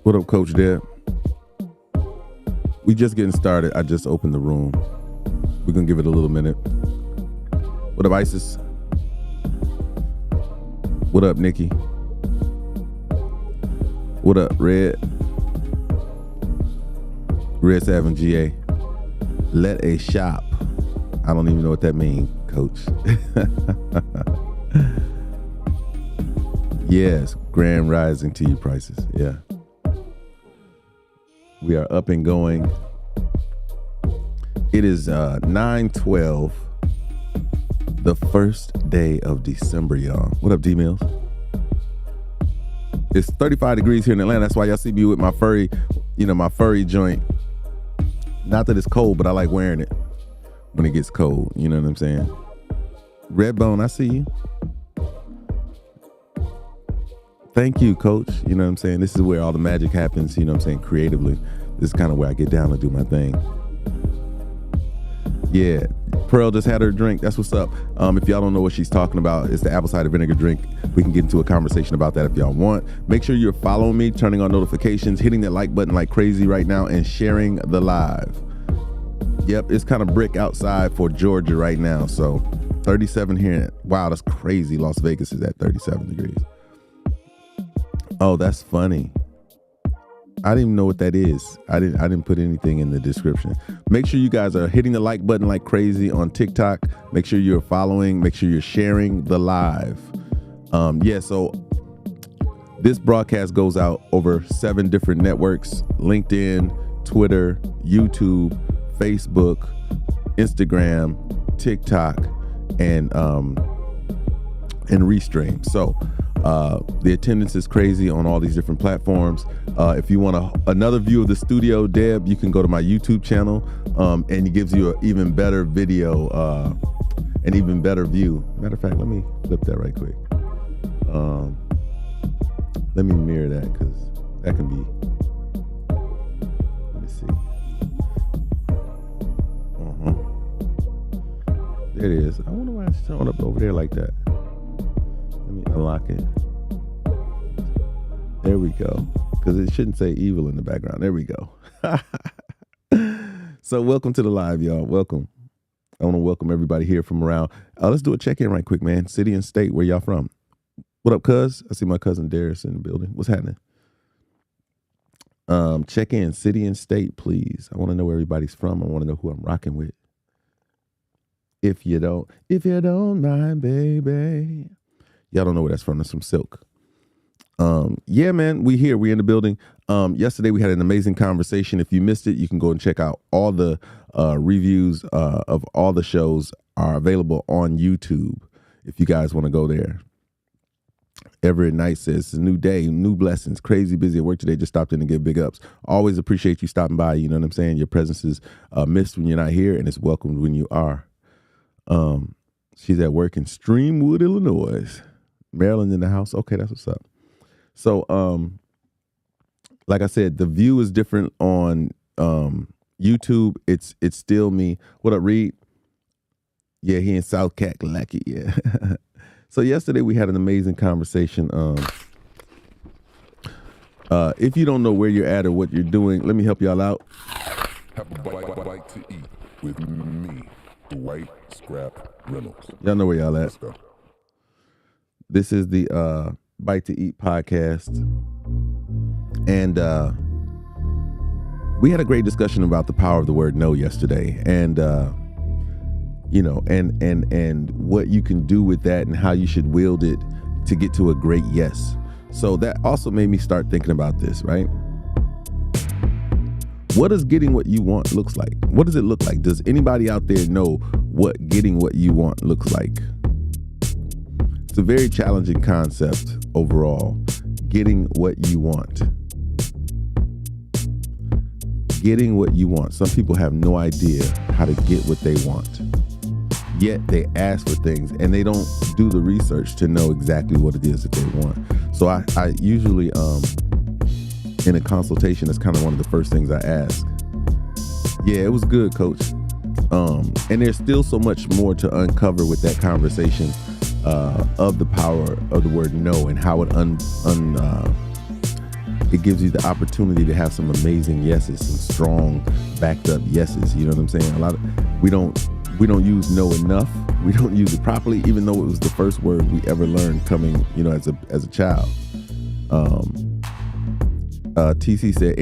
What up, Coach Deb? We just getting started. I just opened the room. We're going to give it a little minute. What up, Isis? What up, Nikki? What up, Red? Red 7 GA. Let a shop. I don't even know what that means, Coach. Yes, grand rising to you prices. Yeah. We are up and going. It is 9/12, the first day of December, y'all. What up, D-Mills? It's 35 degrees here in Atlanta. That's why y'all see me with my furry, my furry joint. Not that it's cold, but I like wearing it when it gets cold. You know what I'm saying? Redbone, I see you. Thank you, Coach. You know what I'm saying? This is where all the magic happens, creatively. This is kind of where I get down and do my thing. Yeah, Pearl just had her drink. That's what's up. If y'all don't know what she's talking about, it's the apple cider vinegar drink. We can get into a conversation about that if y'all want. Make sure you're following me, turning on notifications, hitting that like button like crazy right now, and sharing the live. Yep, it's kind of brick outside for Georgia right now. So 37 here. Wow, that's crazy. Las Vegas is at 37 degrees. Oh, that's funny. I didn't even know what that is. I didn't put anything in the description. Make sure you guys are hitting the like button like crazy on TikTok. Make sure you're following. Make sure you're sharing the live. So this broadcast goes out over 7 different networks: LinkedIn, Twitter, YouTube, Facebook, Instagram, TikTok, and Restream. So the attendance is crazy on all these different platforms. If you want another view of the studio, Deb, you can go to my YouTube channel, and it gives you an even better video, an even better view. Matter of fact, let me flip that right quick. Let me mirror that, because that can be, let me see. There it is. I wonder why it's showing up over there like that. Let me unlock it. There we go. Because it shouldn't say evil in the background. There we go. So welcome to the live, y'all. Welcome. I want to welcome everybody here from around. Let's do a check-in right quick, man. City and state, where y'all from? What up, cuz? I see my cousin Darius in the building. What's happening? Check in, city and state, please. I want to know where everybody's from. I want to know who I'm rocking with. If you don't mind, baby. Y'all don't know where that's from. That's from Silk. Yeah, man, we in the building. Yesterday we had an amazing conversation. If you missed it, you can go and check out all the reviews of all the shows are available on YouTube. If you guys want to go there. Everett Knight says, it's a new day, new blessings, crazy busy at work today. Just stopped in to give big ups. Always appreciate you stopping by. You know what I'm saying? Your presence is missed when you're not here, and it's welcomed when you are. She's at work in Streamwood, Illinois. Maryland in the house. Okay, that's what's up. So, like I said, the view is different on YouTube. It's still me. What up, Reed? Yeah, he in South Kakalaki. Yeah. So yesterday we had an amazing conversation. If you don't know where you're at or what you're doing, let me help y'all out. Have a bite to eat with me, Dwight Scrap Reynolds. Y'all know where y'all at. Let's go. This is the Bite to Eat podcast. And we had a great discussion about the power of the word no yesterday. And and what you can do with that and how you should wield it to get to a great yes. So that also made me start thinking about this, right? What does getting what you want looks like? What does it look like? Does anybody out there know what getting what you want looks like? It's a very challenging concept overall. Getting what you want. Getting what you want. Some people have no idea how to get what they want. Yet they ask for things and they don't do the research to know exactly what it is that they want. So I usually, in a consultation, that's kind of one of the first things I ask. Yeah, it was good, coach. And there's still so much more to uncover with that conversation of the power of the word no and how it it gives you the opportunity to have some amazing yeses, some strong backed up yeses. You know what I'm saying? We don't use no enough. We don't use it properly, even though it was the first word we ever learned coming, as a child. TC said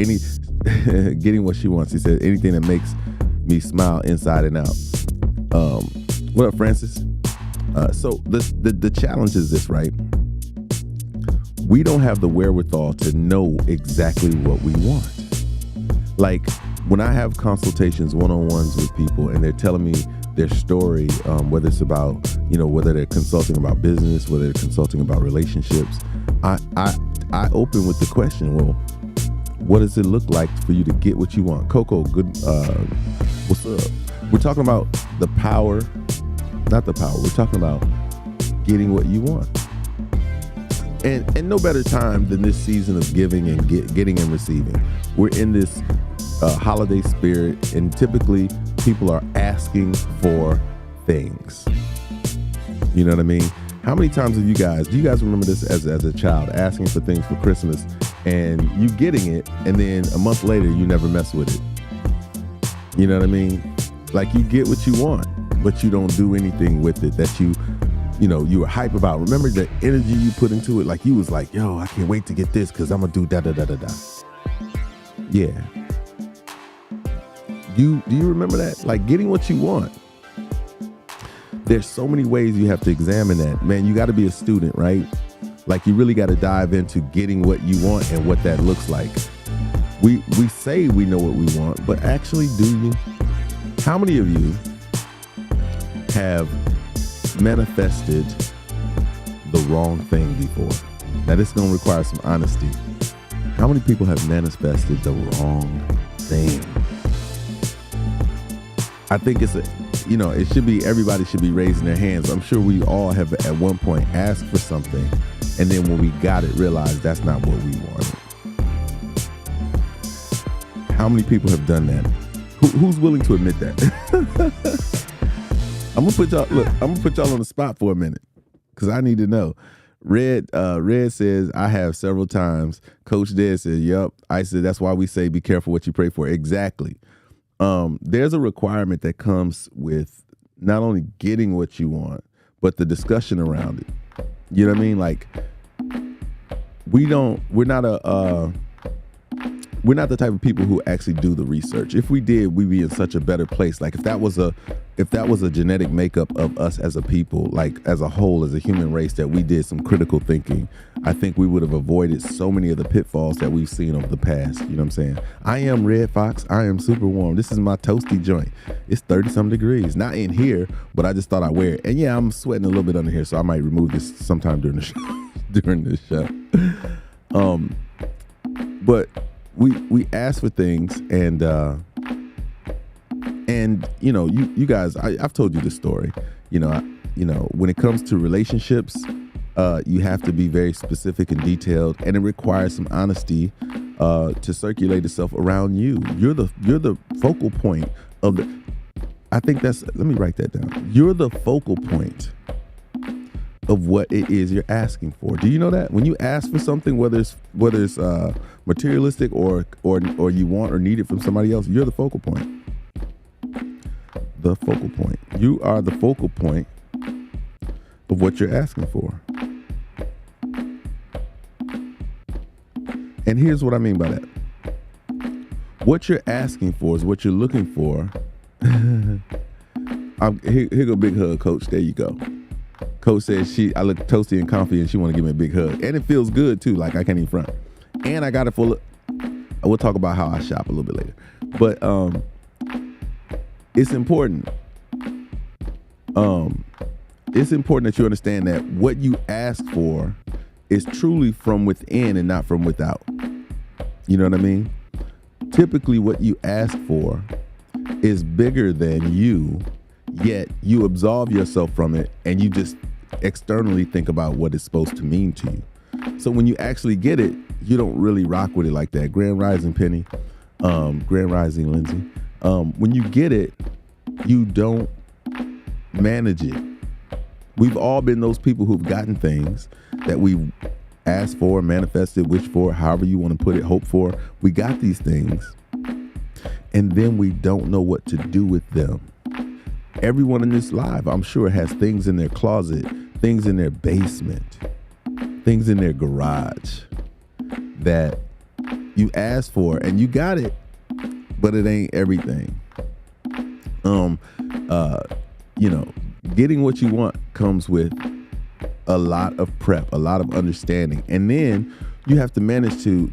getting what she wants. He said anything that makes me smile inside and out. What up, Francis? So the challenge is this, right? We don't have the wherewithal to know exactly what we want. Like when I have consultations, one-on-ones with people, and they're telling me their story, whether it's about, whether they're consulting about business, whether they're consulting about relationships, I open with the question, well, what does it look like for you to get what you want? Coco, good. What's up? We're talking about the power, not the power. We're talking about getting what you want. And no better time than this season of giving and getting and receiving. We're in this holiday spirit, and typically people are asking for things. You know what I mean? How many times do you guys remember this as a child, asking for things for Christmas and you getting it, and then a month later you never mess with it? You know what I mean? Like you get what you want, but you don't do anything with it that you were hype about. Remember the energy you put into it? Like you was like, yo, I can't wait to get this because I'm gonna do da da da da da. Yeah. Do you remember that? Like getting what you want. There's so many ways you have to examine that. Man, you got to be a student, right? Like you really got to dive into getting what you want and what that looks like. We say we know what we want, but actually do you? How many of you have manifested the wrong thing before? Now this is going to require some honesty. How many people have manifested the wrong thing? I think it should be, everybody should be raising their hands. I'm sure we all have at one point asked for something, and then when we got it, realized that's not what we wanted. How many people have done that? Who's willing to admit that? I'm gonna put y'all on the spot for a minute because I need to know. Red says, I have several times. Coach Dad says, yep. I said, that's why we say be careful what you pray for. Exactly. There's a requirement that comes with not only getting what you want, but the discussion around it. You know what I mean? Like we're not the type of people who actually do the research. If we did, we'd be in such a better place. Like if that was a genetic makeup of us as a people, like as a whole, as a human race, that we did some critical thinking, I think we would have avoided so many of the pitfalls that we've seen over the past. You know what I'm saying? I am Red Fox. I am super warm. This is my toasty joint. It's 30-some degrees. Not in here, but I just thought I'd wear it. And yeah, I'm sweating a little bit under here, so I might remove this sometime during the show. But we ask for things, and you guys, I've told you this story. When it comes to relationships, you have to be very specific and detailed, and it requires some honesty to circulate itself around you. You're the focal point of the. I think let me write that down. You're the focal point of what it is you're asking for. Do you know that when you ask for something, whether it's materialistic or you want or need it from somebody else, you're the focal point. The focal point. You are the focal point of what you're asking for. And here's what I mean by that. What you're asking for is what you're looking for. Here go big hug, Coach. There you go. Coach says I look toasty and comfy, and she want to give me a big hug, and it feels good too. Like I can't even front. And I got it full of. We'll talk about how I shop a little bit later, but it's important. It's important that you understand that what you ask for is truly from within and not from without. You know what I mean? Typically, what you ask for is bigger than you, yet you absolve yourself from it, and you just externally think about what it's supposed to mean to you. So when you actually get it, you don't really rock with it like that. Grand Rising Penny, Grand Rising Lindsay. When you get it, you don't manage it. We've all been those people who've gotten things that we ask for, manifest it, wish for, however you want to put it, hope for. We got these things, and then we don't know what to do with them. Everyone in this live, I'm sure, has things in their closet, things in their basement, things in their garage that you asked for and you got it, but it ain't everything. Getting what you want comes with a lot of prep, a lot of understanding. And then you have to manage to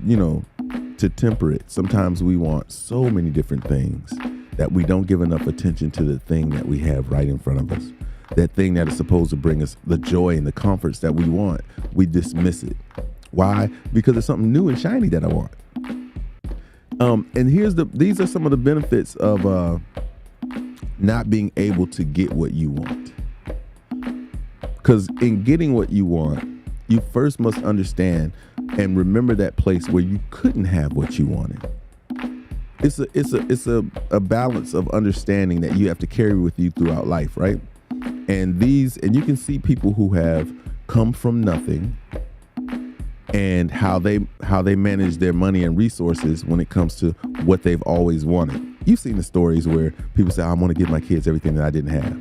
temper it. Sometimes we want so many different things that we don't give enough attention to the thing that we have right in front of us. That thing that is supposed to bring us the joy and the comforts that we want, we dismiss it. Why? Because it's something new and shiny that I want. And these are some of the benefits of not being able to get what you want. Because in getting what you want, you first must understand and remember that place where you couldn't have what you wanted. It's a balance of understanding that you have to carry with you throughout life, right? And you can see people who have come from nothing and how they manage their money and resources when it comes to what they've always wanted. You've seen the stories where people say, I want to give my kids everything that I didn't have.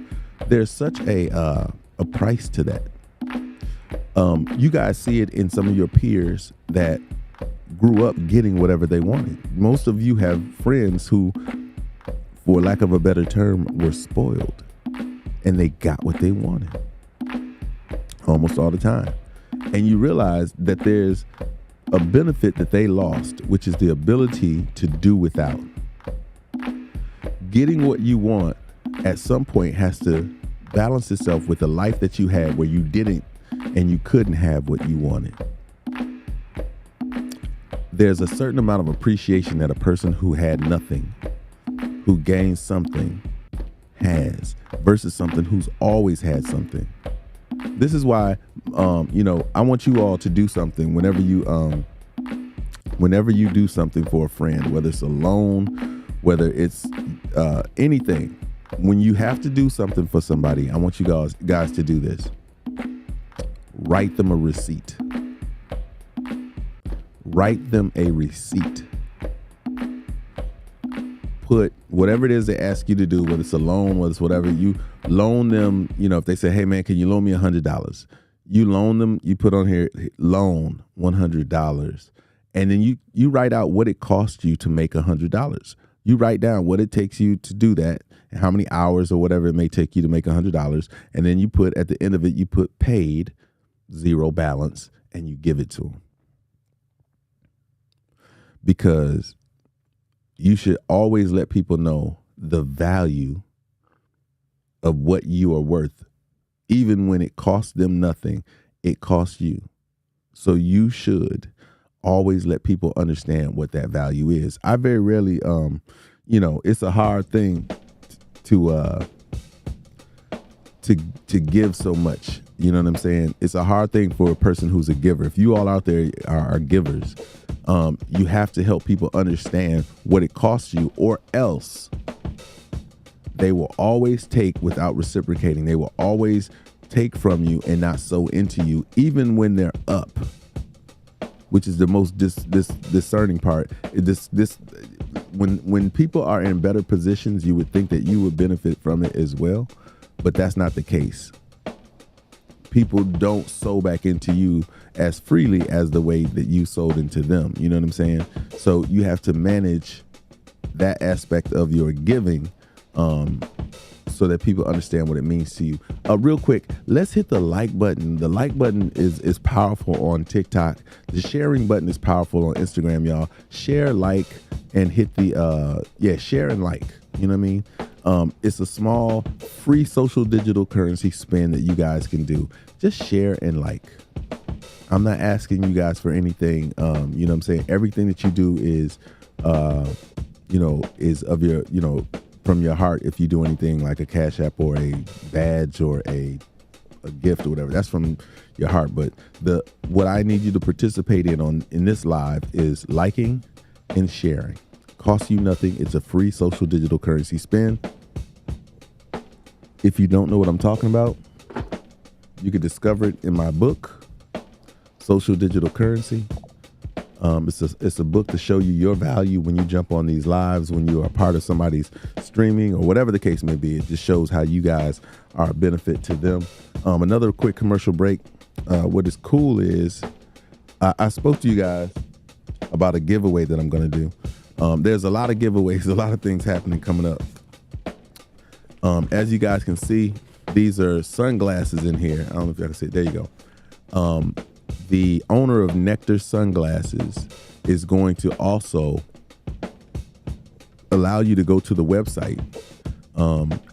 There's such a price to that. You guys see it in some of your peers that grew up getting whatever they wanted. Most of you have friends who, for lack of a better term, were spoiled and they got what they wanted almost all the time. And you realize that there's a benefit that they lost, which is the ability to do without. Getting what you want at some point has to balance itself with the life that you had where you didn't and you couldn't have what you wanted. There's a certain amount of appreciation that a person who had nothing, who gained something, has versus something who's always had something. This is why, I want you all to do something whenever you do something for a friend, whether it's a loan, whether it's anything. When you have to do something for somebody, I want you guys to do this. Write them a receipt. Write them a receipt. Put whatever it is they ask you to do, whether it's a loan, whether it's whatever, you loan them. If they say, hey man, can you loan me $100? You loan them, you put on here, loan $100. And then you write out what it cost you to make $100. You write down what it takes you to do that and how many hours or whatever it may take you to make $100. And then you put at the end of it, you put paid, zero balance, and you give it to them. Because you should always let people know the value of what you are worth. Even when it costs them nothing, it costs you. So you should always let people understand what that value is. I very rarely, it's a hard thing to give so much. You know what I'm saying? It's a hard thing for a person who's a giver. If you all out there are givers, you have to help people understand what it costs you, or else they will always take without reciprocating. They will always take from you and not sow into you, even when they're up, which is the most discerning part. When people are in better positions, you would think that you would benefit from it as well, but that's not the case. People don't sow back into you as freely as the way that you sold into them. You know what I'm saying? So you have to manage that aspect of your giving so that people understand what it means to you. Real quick, let's hit the like button. The like button is powerful on TikTok. The sharing button is powerful on Instagram, y'all. Share, like, and hit the, share and like. You know what I mean? It's a small free social digital currency spin that you guys can do. Just share and like. I'm not asking you guys for anything. You know what I'm saying? Everything that you do is, is of your, from your heart. If you do anything like a Cash App or a badge or a gift or whatever, that's from your heart. But what I need you to participate in this live is liking and sharing. Costs you nothing. It's a free social digital currency spin. If you don't know what I'm talking about, you can discover it in my book, Social Digital Currency. It's a book to show you your value when you jump on these lives, when you are part of somebody's streaming or whatever the case may be. It just shows how you guys are a benefit to them. Another quick commercial break. What is cool is I spoke to you guys about a giveaway that I'm going to do. There's a lot of giveaways, a lot of things happening coming up. As you guys can see, these are sunglasses in here. I don't know if y'all can see it. There you go. The owner of Nectar Sunglasses is going to also allow you to go to the website.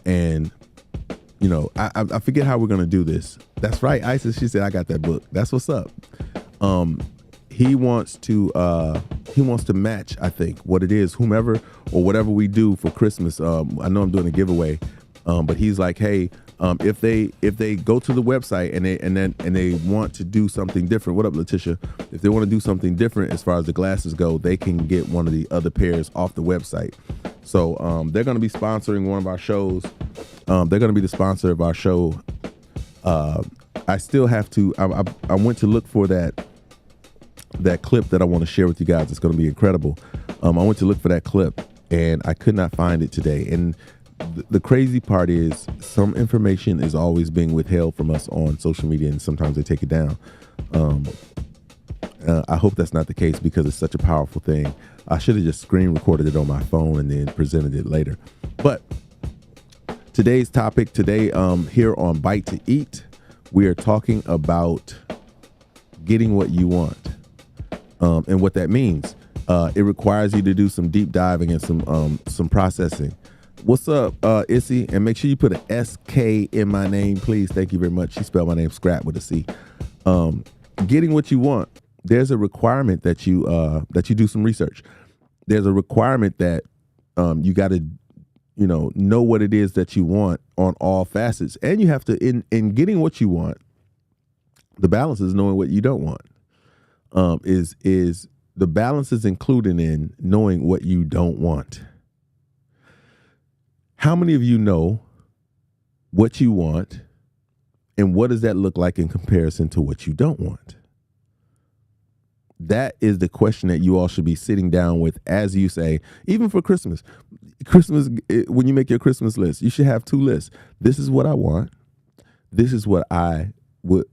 And, you know, I forget how we're going to do this. That's right. Isis, she said, I got that book. That's what's up. He wants to match, I think, what it is, whomever or whatever we do for Christmas. I know I'm doing a giveaway, but he's like, hey, if they go to the website and they want to do something different. What up, Letitia? If they want to do something different as far as the glasses go, they can get one of the other pairs off the website. So they're going to be sponsoring one of our shows. They're going to be the sponsor of our show. I still have to. I went to look for that clip that I want to share with you guys. It's going to be incredible. I went to look for that clip and I could not find it today. And the crazy part is some information is always being withheld from us on social media, and sometimes they take it down. I hope that's not the case because it's such a powerful thing. I should have just screen recorded it on my phone and then presented it later. But today's topic today, here on Bite to Eat, we are talking about getting what you want. And what that means. It requires you to do some deep diving and some processing. What's up, Issy? And make sure you put an SK in my name, please. Thank you very much. She spelled my name Scrap with a C. Getting what you want. There's a requirement that you do some research. There's a requirement that you got to, know what it is that you want on all facets, and you have to in getting what you want. The balance is knowing what you don't want. Is the balance is included in knowing what you don't want. How many of you know what you want and what does that look like in comparison to what you don't want? That is the question that you all should be sitting down with as you say, even for Christmas. When you make your Christmas list, you should have two lists. This is what I want. This is what I will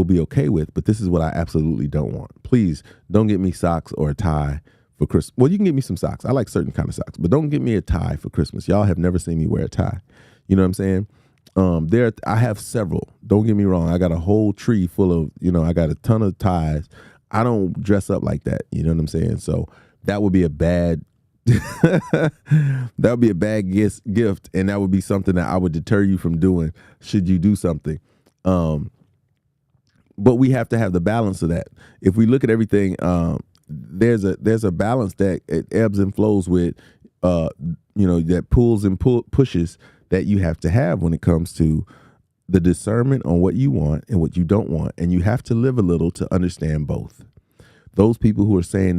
be okay with, but this is what I absolutely don't want. Please don't get me socks or a tie for Christmas. Well, you can get me some socks. I like certain kind of socks, but don't get me a tie for Christmas. Y'all have never seen me wear a tie. You know what I'm saying? I have several. Don't get me wrong. I got a whole tree full of, I got a ton of ties. I don't dress up like that. You know what I'm saying? So that would be a bad gift, and that would be something that I would deter you from doing should you do something. But we have to have the balance of that. If we look at everything, there's a balance that it ebbs and flows with, that pulls and pushes that you have to have when it comes to the discernment on what you want and what you don't want. And you have to live a little to understand both. Those people who are saying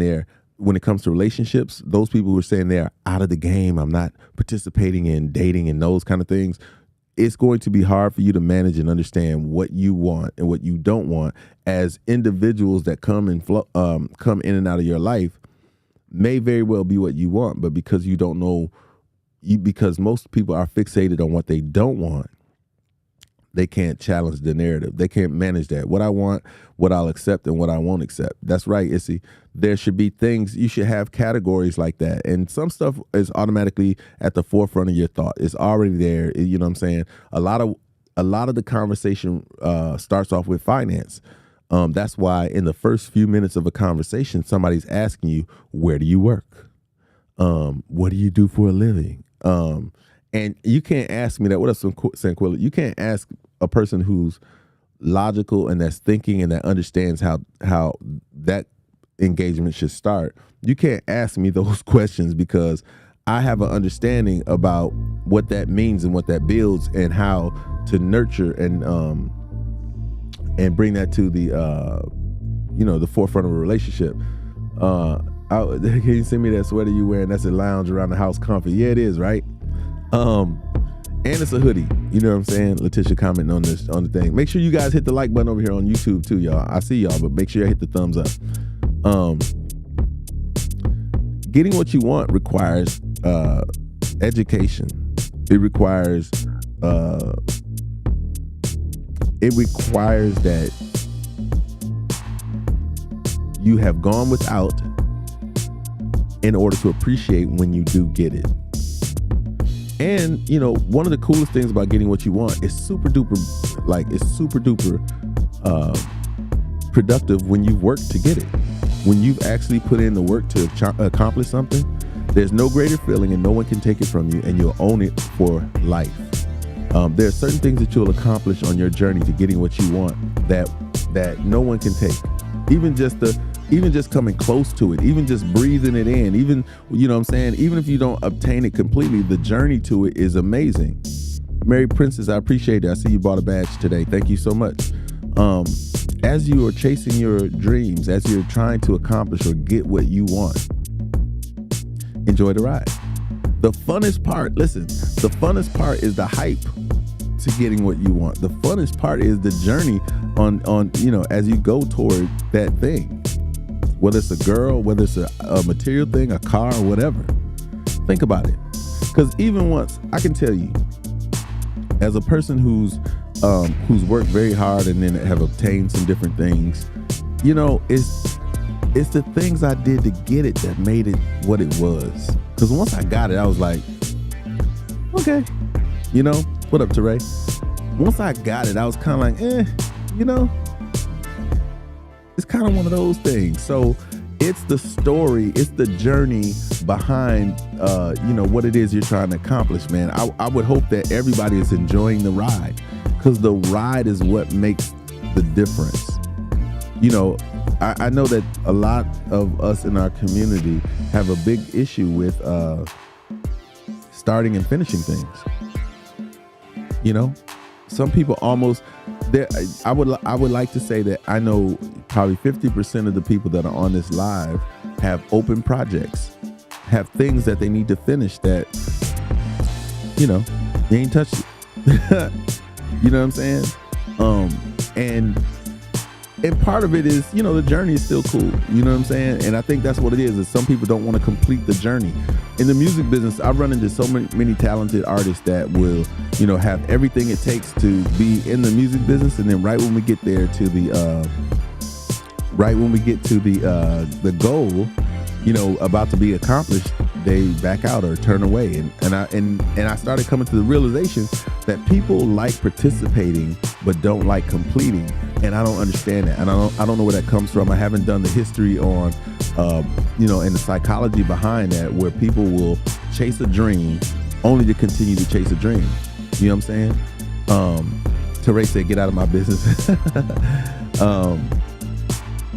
when it comes to relationships, those people who are saying they're out of the game, I'm not participating in dating and those kind of things, it's going to be hard for you to manage and understand what you want and what you don't want as individuals that come in and out of your life may very well be what you want, but because you don't know, because most people are fixated on what they don't want, they can't challenge the narrative. They can't manage that. What I want, what I'll accept, and what I won't accept. That's right, Issy. There should be things, you should have categories like that. And some stuff is automatically at the forefront of your thought. It's already there. You know what I'm saying? A lot of the conversation starts off with finance. That's why in the first few minutes of a conversation, somebody's asking you, where do you work? What do you do for a living? And you can't ask me that. What up, Sanquilla? You can't ask a person who's logical and that's thinking and that understands how that engagement should start. You can't ask me those questions because I have an understanding about what that means and what that builds and how to nurture and bring that to the the forefront of a relationship. Can you send me that sweater you wearing? That's a lounge around the house comfy. Yeah, it is, right? And it's a hoodie. You know what I'm saying? Letitia commenting on the thing. Make sure you guys hit the like button over here on YouTube too, y'all. I see y'all, but make sure you hit the thumbs up. Getting what you want requires education. It requires that you have gone without in order to appreciate when you do get it. And, you know, one of the coolest things about getting what you want is super duper productive when you've worked to get it. When you've actually put in the work to accomplish something, there's no greater feeling and no one can take it from you, and you'll own it for life. There are certain things that you'll accomplish on your journey to getting what you want that no one can take. Even just coming close to it, even just breathing it in, even, you know what I'm saying, even if you don't obtain it completely, the journey to it is amazing. Mary Princess, I appreciate it. I see you bought a badge today. Thank you so much. As you are chasing your dreams, as you're trying to accomplish or get what you want, enjoy the ride. The funnest part is the hype to getting what you want. The funnest part is the journey on you know, as you go toward that thing. Whether it's a girl, whether it's a material thing, a car, whatever. Think about it. Because even once, I can tell you, as a person who's worked very hard and then have obtained some different things, you know, it's the things I did to get it that made it what it was. Because once I got it, I was like, okay, you know, what up, Teray? Once I got it, I was kind of like, you know, it's kind of one of those things. So it's the story, it's the journey behind, you know, what it is you're trying to accomplish, man. I would hope that everybody is enjoying the ride, because the ride is what makes the difference. You know, I know that a lot of us in our community have a big issue with starting and finishing things. You know, some people almost, I would like to say that I know probably 50% of the people that are on this live have open projects, have things that they need to finish that, you know, they ain't touched it. You know what I'm saying? And part of it is, you know, the journey is still cool. You know what I'm saying? And I think that's what it is some people don't want to complete the journey. In the music business, I've run into so many talented artists that will, you know, have everything it takes to be in the music business, and then right when we get there to the goal, you know, about to be accomplished, they back out or turn away. And I started coming to the realization that people like participating but don't like completing, and I don't understand that. And I don't know where that comes from. I haven't done the history on you know, and the psychology behind that, where people will chase a dream only to continue to chase a dream. You know what I'm saying? Teray said, "Get out of my business."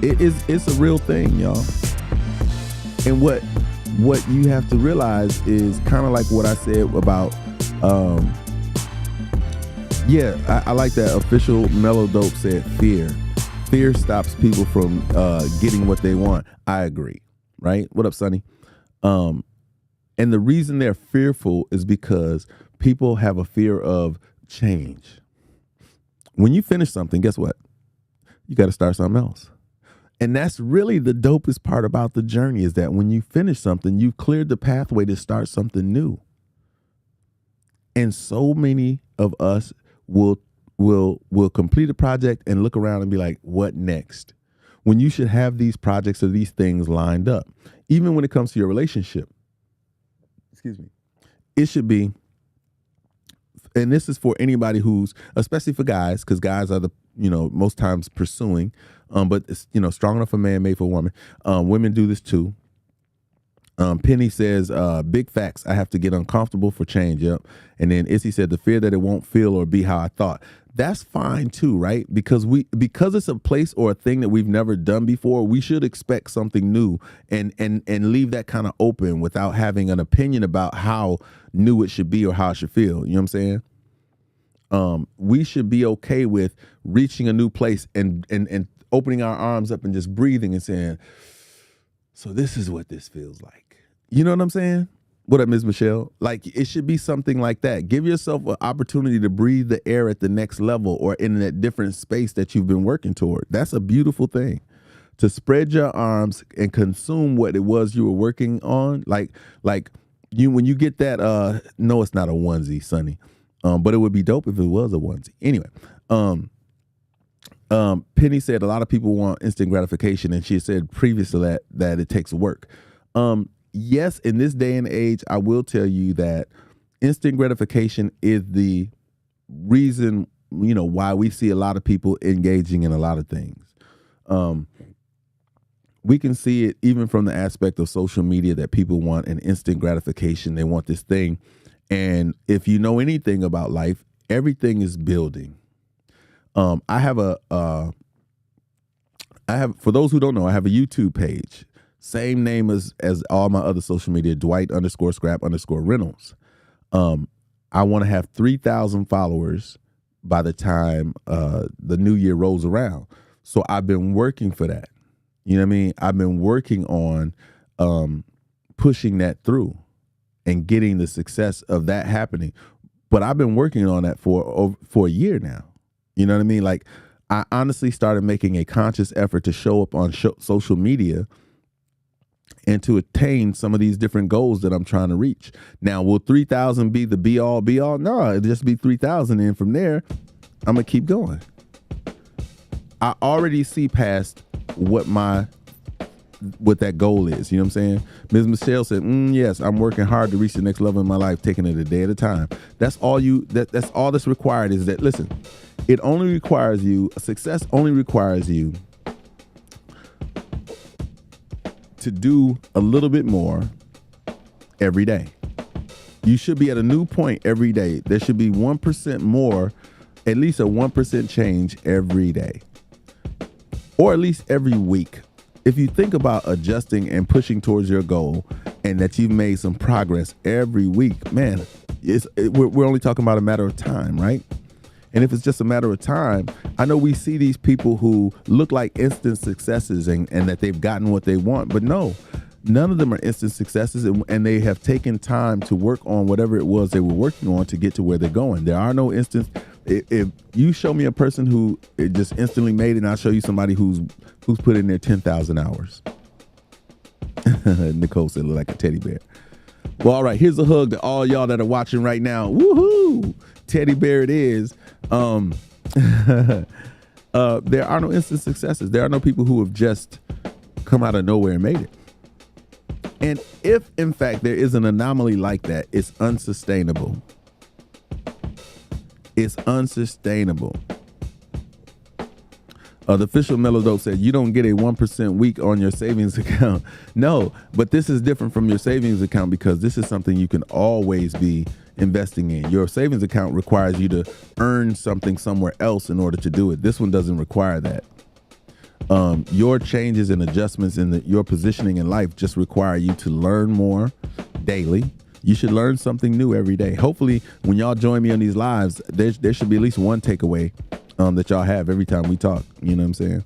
It's a real thing, y'all. And what you have to realize is kind of like what I said about, I like that Official Mellow Dope said fear. Fear stops people from getting what they want. I agree, right? What up, Sonny? And the reason they're fearful is because people have a fear of change. When you finish something, guess what? You got to start something else. And that's really the dopest part about the journey, is that when you finish something, you've cleared the pathway to start something new. And so many of us will complete a project and look around and be like, what next? When you should have these projects or these things lined up. Even when it comes to your relationship, it should be, and this is for anybody who's, especially for guys, because guys are the, you know, most times pursuing, but it's, you know, strong enough for a man, made for a woman. Women do this too. Penny says, big facts. I have to get uncomfortable for change. Yep. And then Issy said, the fear that it won't feel or be how I thought. That's fine too, right? Because it's a place or a thing that we've never done before, we should expect something new and leave that kind of open without having an opinion about how new it should be or how it should feel. You know what I'm saying? We should be okay with reaching a new place and opening our arms up and just breathing and saying, so this is what this feels like. You know what I'm saying? What up, Ms. Michelle? Like, it should be something like that. Give yourself an opportunity to breathe the air at the next level or in that different space that you've been working toward. That's a beautiful thing. To spread your arms and consume what it was you were working on. Like you, when you get that, no, it's not a onesie, Sonny. But it would be dope if it was a onesie. Anyway, Penny said a lot of people want instant gratification, and she said previously that it takes work. Yes, in this day and age, I will tell you that instant gratification is the reason, why we see a lot of people engaging in a lot of things. We can see it even from the aspect of social media that people want an instant gratification. They want this thing. And if you know anything about life, everything is building. I have, for those who don't know, I have a YouTube page. Same name as all my other social media, Dwight_Scrap_Reynolds. I want to have 3,000 followers by the time the new year rolls around. So I've been working for that. You know what I mean? I've been working on pushing that through and getting the success of that happening. But I've been working on that for a year now. You know what I mean? Like, I honestly started making a conscious effort to show up on social media and to attain some of these different goals that I'm trying to reach. Now, will 3,000 be the be all? No, it'll just be 3,000. And from there, I'm going to keep going. I already see past what that goal is. You know what I'm saying? Ms. Michelle said, yes, I'm working hard to reach the next level in my life, taking it a day at a time. That's all that's required is that, listen, success only requires you to do a little bit more every day. You should be at a new point every day. There should be 1% more, at least a 1% change every day, or at least every week. If you think about adjusting and pushing towards your goal and that you've made some progress every week, man, we're only talking about a matter of time, right? And if it's just a matter of time, I know we see these people who look like instant successes and that they've gotten what they want, but no, none of them are instant successes, and they have taken time to work on whatever it was they were working on to get to where they're going. There are no instant. If you show me a person who it just instantly made it, and I'll show you somebody who's put in their 10,000 hours. Nicole said, look like a teddy bear. Well, all right, here's a hug to all y'all that are watching right now. Woohoo! Teddy bear it is. There are no instant successes. There are no people who have just come out of nowhere and made it. And if, in fact, there is an anomaly like that, it's unsustainable. It's unsustainable. The official Melodope said, you don't get a 1% week on your savings account. No, but this is different from your savings account because this is something you can always be investing in. Your savings account requires you to earn something somewhere else in order to do it. This one doesn't require that. Your changes and adjustments in your positioning in life just require you to learn more daily. You should learn something new every day. Hopefully, when y'all join me on these lives, there should be at least one takeaway that y'all have every time we talk. You know what I'm saying?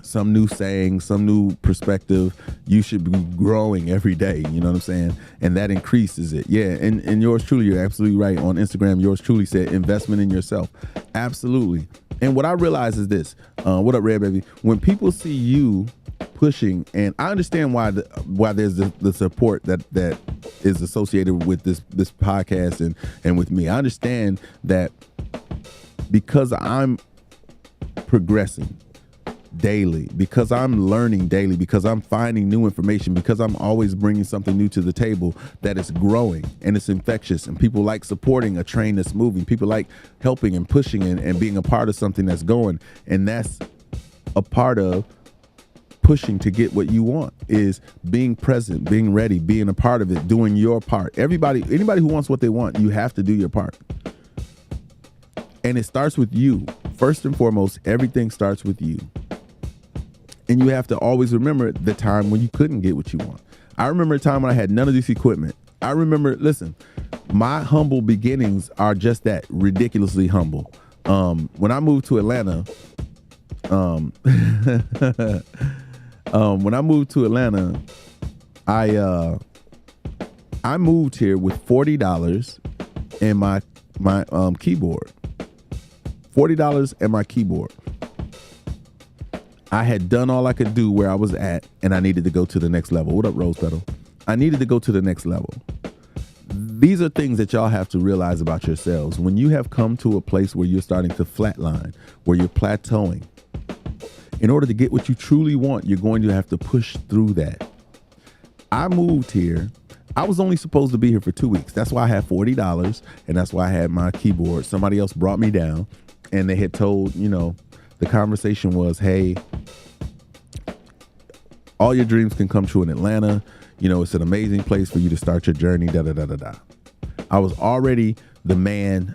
Some new saying, some new perspective. You should be growing every day. You know what I'm saying? And that increases it. Yeah. And yours truly, you're absolutely right. On Instagram, yours truly said investment in yourself. Absolutely. And what I realize is this. What up, Red Baby? When people see you pushing, and I understand why there's the support that is associated with this podcast and with me. I understand that because I'm progressing daily, because I'm learning daily, because I'm finding new information, because I'm always bringing something new to the table, that is growing and it's infectious, and people like supporting a train that's moving. People like helping and pushing and being a part of something that's going. And that's a part of pushing to get what you want, is being present, being ready, being a part of it, doing your part. Anybody who wants what they want, you have to do your part. And it starts with you. First and foremost, everything starts with you. And you have to always remember the time when you couldn't get what you want. I remember a time when I had none of this equipment. I remember, listen, my humble beginnings are just that, ridiculously humble. When I moved to Atlanta, I I moved here with $40 and my keyboard. $40 and my keyboard. I had done all I could do where I was at, and I needed to go to the next level. What up, Rose Petal? I needed to go to the next level. These are things that y'all have to realize about yourselves. When you have come to a place where you're starting to flatline, where you're plateauing, in order to get what you truly want, you're going to have to push through that. I moved here. I was only supposed to be here for 2 weeks. That's why I had $40, and that's why I had my keyboard. Somebody else brought me down, and they had told, the conversation was, hey, all your dreams can come true in Atlanta. It's an amazing place for you to start your journey, da-da-da-da-da. I was already the man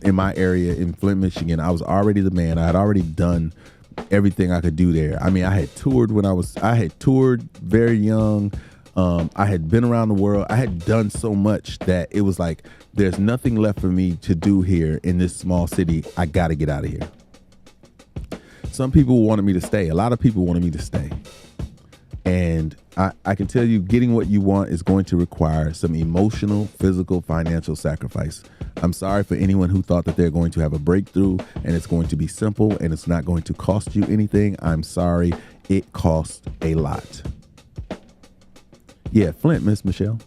in my area in Flint, Michigan. I was already the man. I had already done everything I could do there. I mean, I had toured very young. I had been around the world. I had done so much that it was like, there's nothing left for me to do here in this small city. I got to get out of here. Some people wanted me to stay. A lot of people wanted me to stay. And I can tell you, getting what you want is going to require some emotional, physical, financial sacrifice. I'm sorry for anyone who thought that they're going to have a breakthrough and it's going to be simple and it's not going to cost you anything. I'm sorry. It costs a lot. Yeah, Flint, Miss Michelle.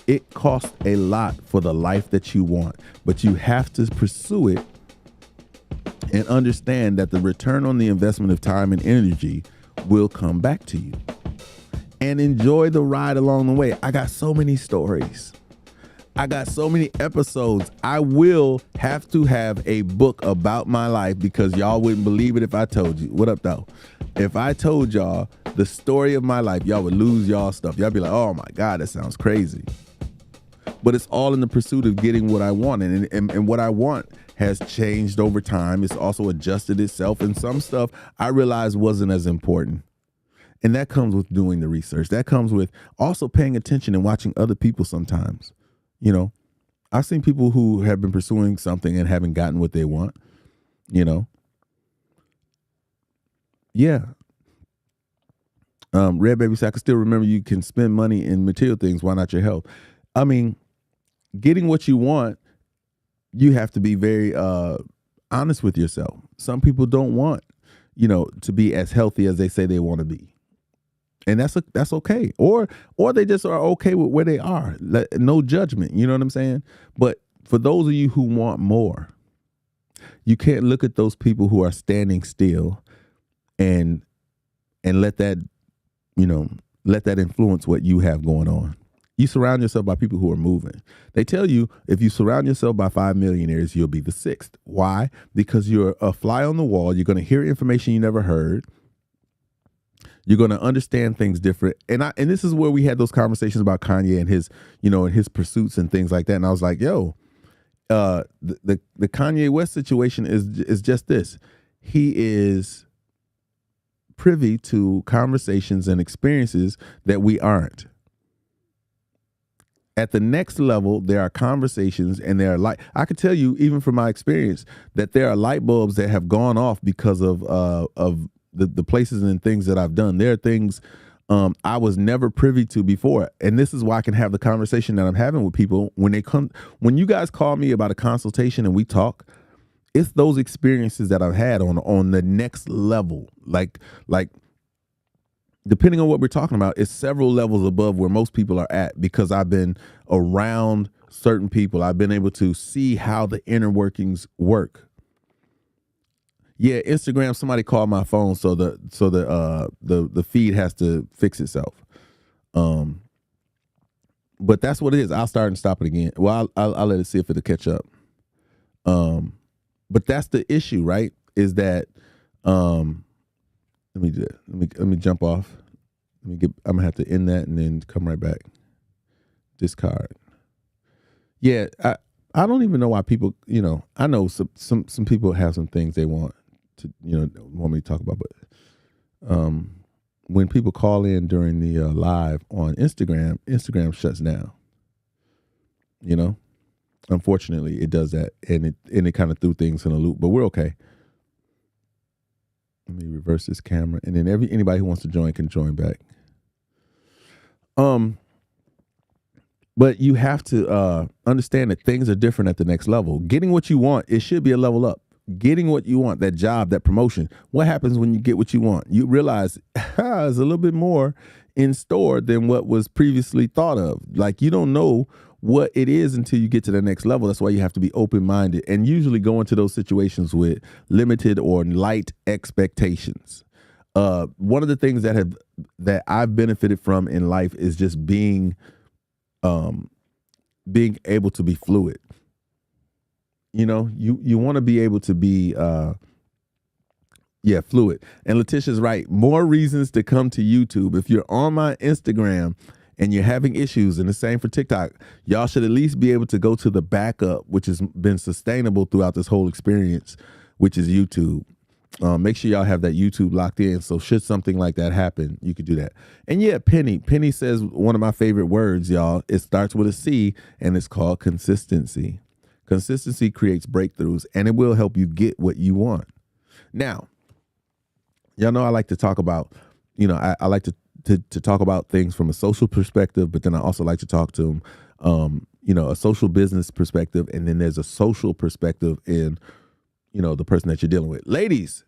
It costs a lot for the life that you want, but you have to pursue it and understand that the return on the investment of time and energy will come back to you. And enjoy the ride along the way. I got so many stories. I got so many episodes. I will have to have a book about my life because y'all wouldn't believe it if I told you. What up, though? If I told y'all the story of my life, y'all would lose y'all stuff. Y'all be like, oh my God, that sounds crazy. But it's all in the pursuit of getting what I want. And what I want has changed over time. It's also adjusted itself. And some stuff I realized wasn't as important. And that comes with doing the research. That comes with also paying attention and watching other people sometimes. I've seen people who have been pursuing something and haven't gotten what they want, Yeah. Red Baby said, I can still remember you can spend money in material things. Why not your health? I mean, getting what you want, you have to be very honest with yourself. Some people don't want, to be as healthy as they say they want to be. And that's okay. Or they just are okay with where they are. No judgment. You know what I'm saying? But for those of you who want more, you can't look at those people who are standing still and let that, let that influence what you have going on. You surround yourself by people who are moving. They tell you if you surround yourself by 5 millionaires, you'll be the 6th. Why? Because you're a fly on the wall. You're going to hear information you never heard. You're going to understand things different. And this is where we had those conversations about Kanye and his, and his pursuits and things like that. And I was like, the Kanye West situation is just this. He is privy to conversations and experiences that we aren't. At the next level, there are conversations and there are I can tell you, even from my experience, that there are light bulbs that have gone off because of the places and things that I've done. There are things I was never privy to before. And this is why I can have the conversation that I'm having with people when you guys call me about a consultation and we talk. It's those experiences that I've had on the next level. Like depending on what we're talking about, it's several levels above where most people are at because I've been around certain people. I've been able to see how the inner workings work. Yeah, Instagram, somebody called my phone, so the feed has to fix itself. But that's what it is. I'll start and stop it again. Well, I'll let it see if it'll catch up. But that's the issue, right? Is that let me do that. Let me jump off. I'm gonna have to end that and then come right back. Discard. Yeah, I don't even know why people, I know some people have some things they want to, want me to talk about, but when people call in during the live on Instagram shuts down. Unfortunately, it does that, and it kind of threw things in a loop, but we're okay. Let me reverse this camera, and then anybody who wants to join can join back. But you have to understand that things are different at the next level. Getting what you want, it should be a level up. Getting what you want, that job, that promotion. What happens when you get what you want? You realize there's a little bit more in store than what was previously thought of. Like, you don't know what it is until you get to the next level. That's why you have to be open-minded and usually go into those situations with limited or light expectations. One of the things that I've benefited from in life is just being able to be fluid. You know, you want to be able to be fluid. And Letitia's right. More reasons to come to YouTube. If you're on my Instagram and you're having issues, and the same for TikTok, y'all should at least be able to go to the backup, which has been sustainable throughout this whole experience, which is YouTube. Make sure y'all have that YouTube locked in. So should something like that happen, you could do that. And yeah, Penny says one of my favorite words, y'all. It starts with a C and it's called consistency. Consistency creates breakthroughs and it will help you get what you want. Now, y'all know I like to talk about, I like to talk about things from a social perspective, but then I also like to talk to them, a social business perspective. And then there's a social perspective in, the person that you're dealing with. Ladies,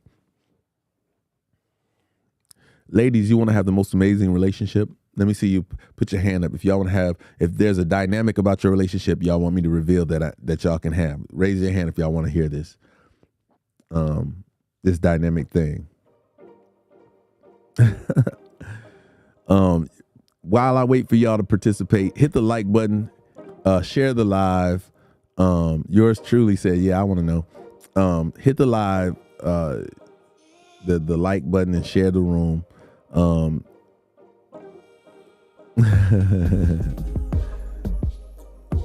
you want to have the most amazing relationship? Let me see you put your hand up. If y'all want to have, if there's a dynamic about your relationship, y'all want me to reveal that y'all can have. Raise your hand if y'all want to hear this. This dynamic thing. While I wait for y'all to participate, hit the like button, share the live. Yours truly said, yeah, I want to know. Hit the live, the like button and share the room. All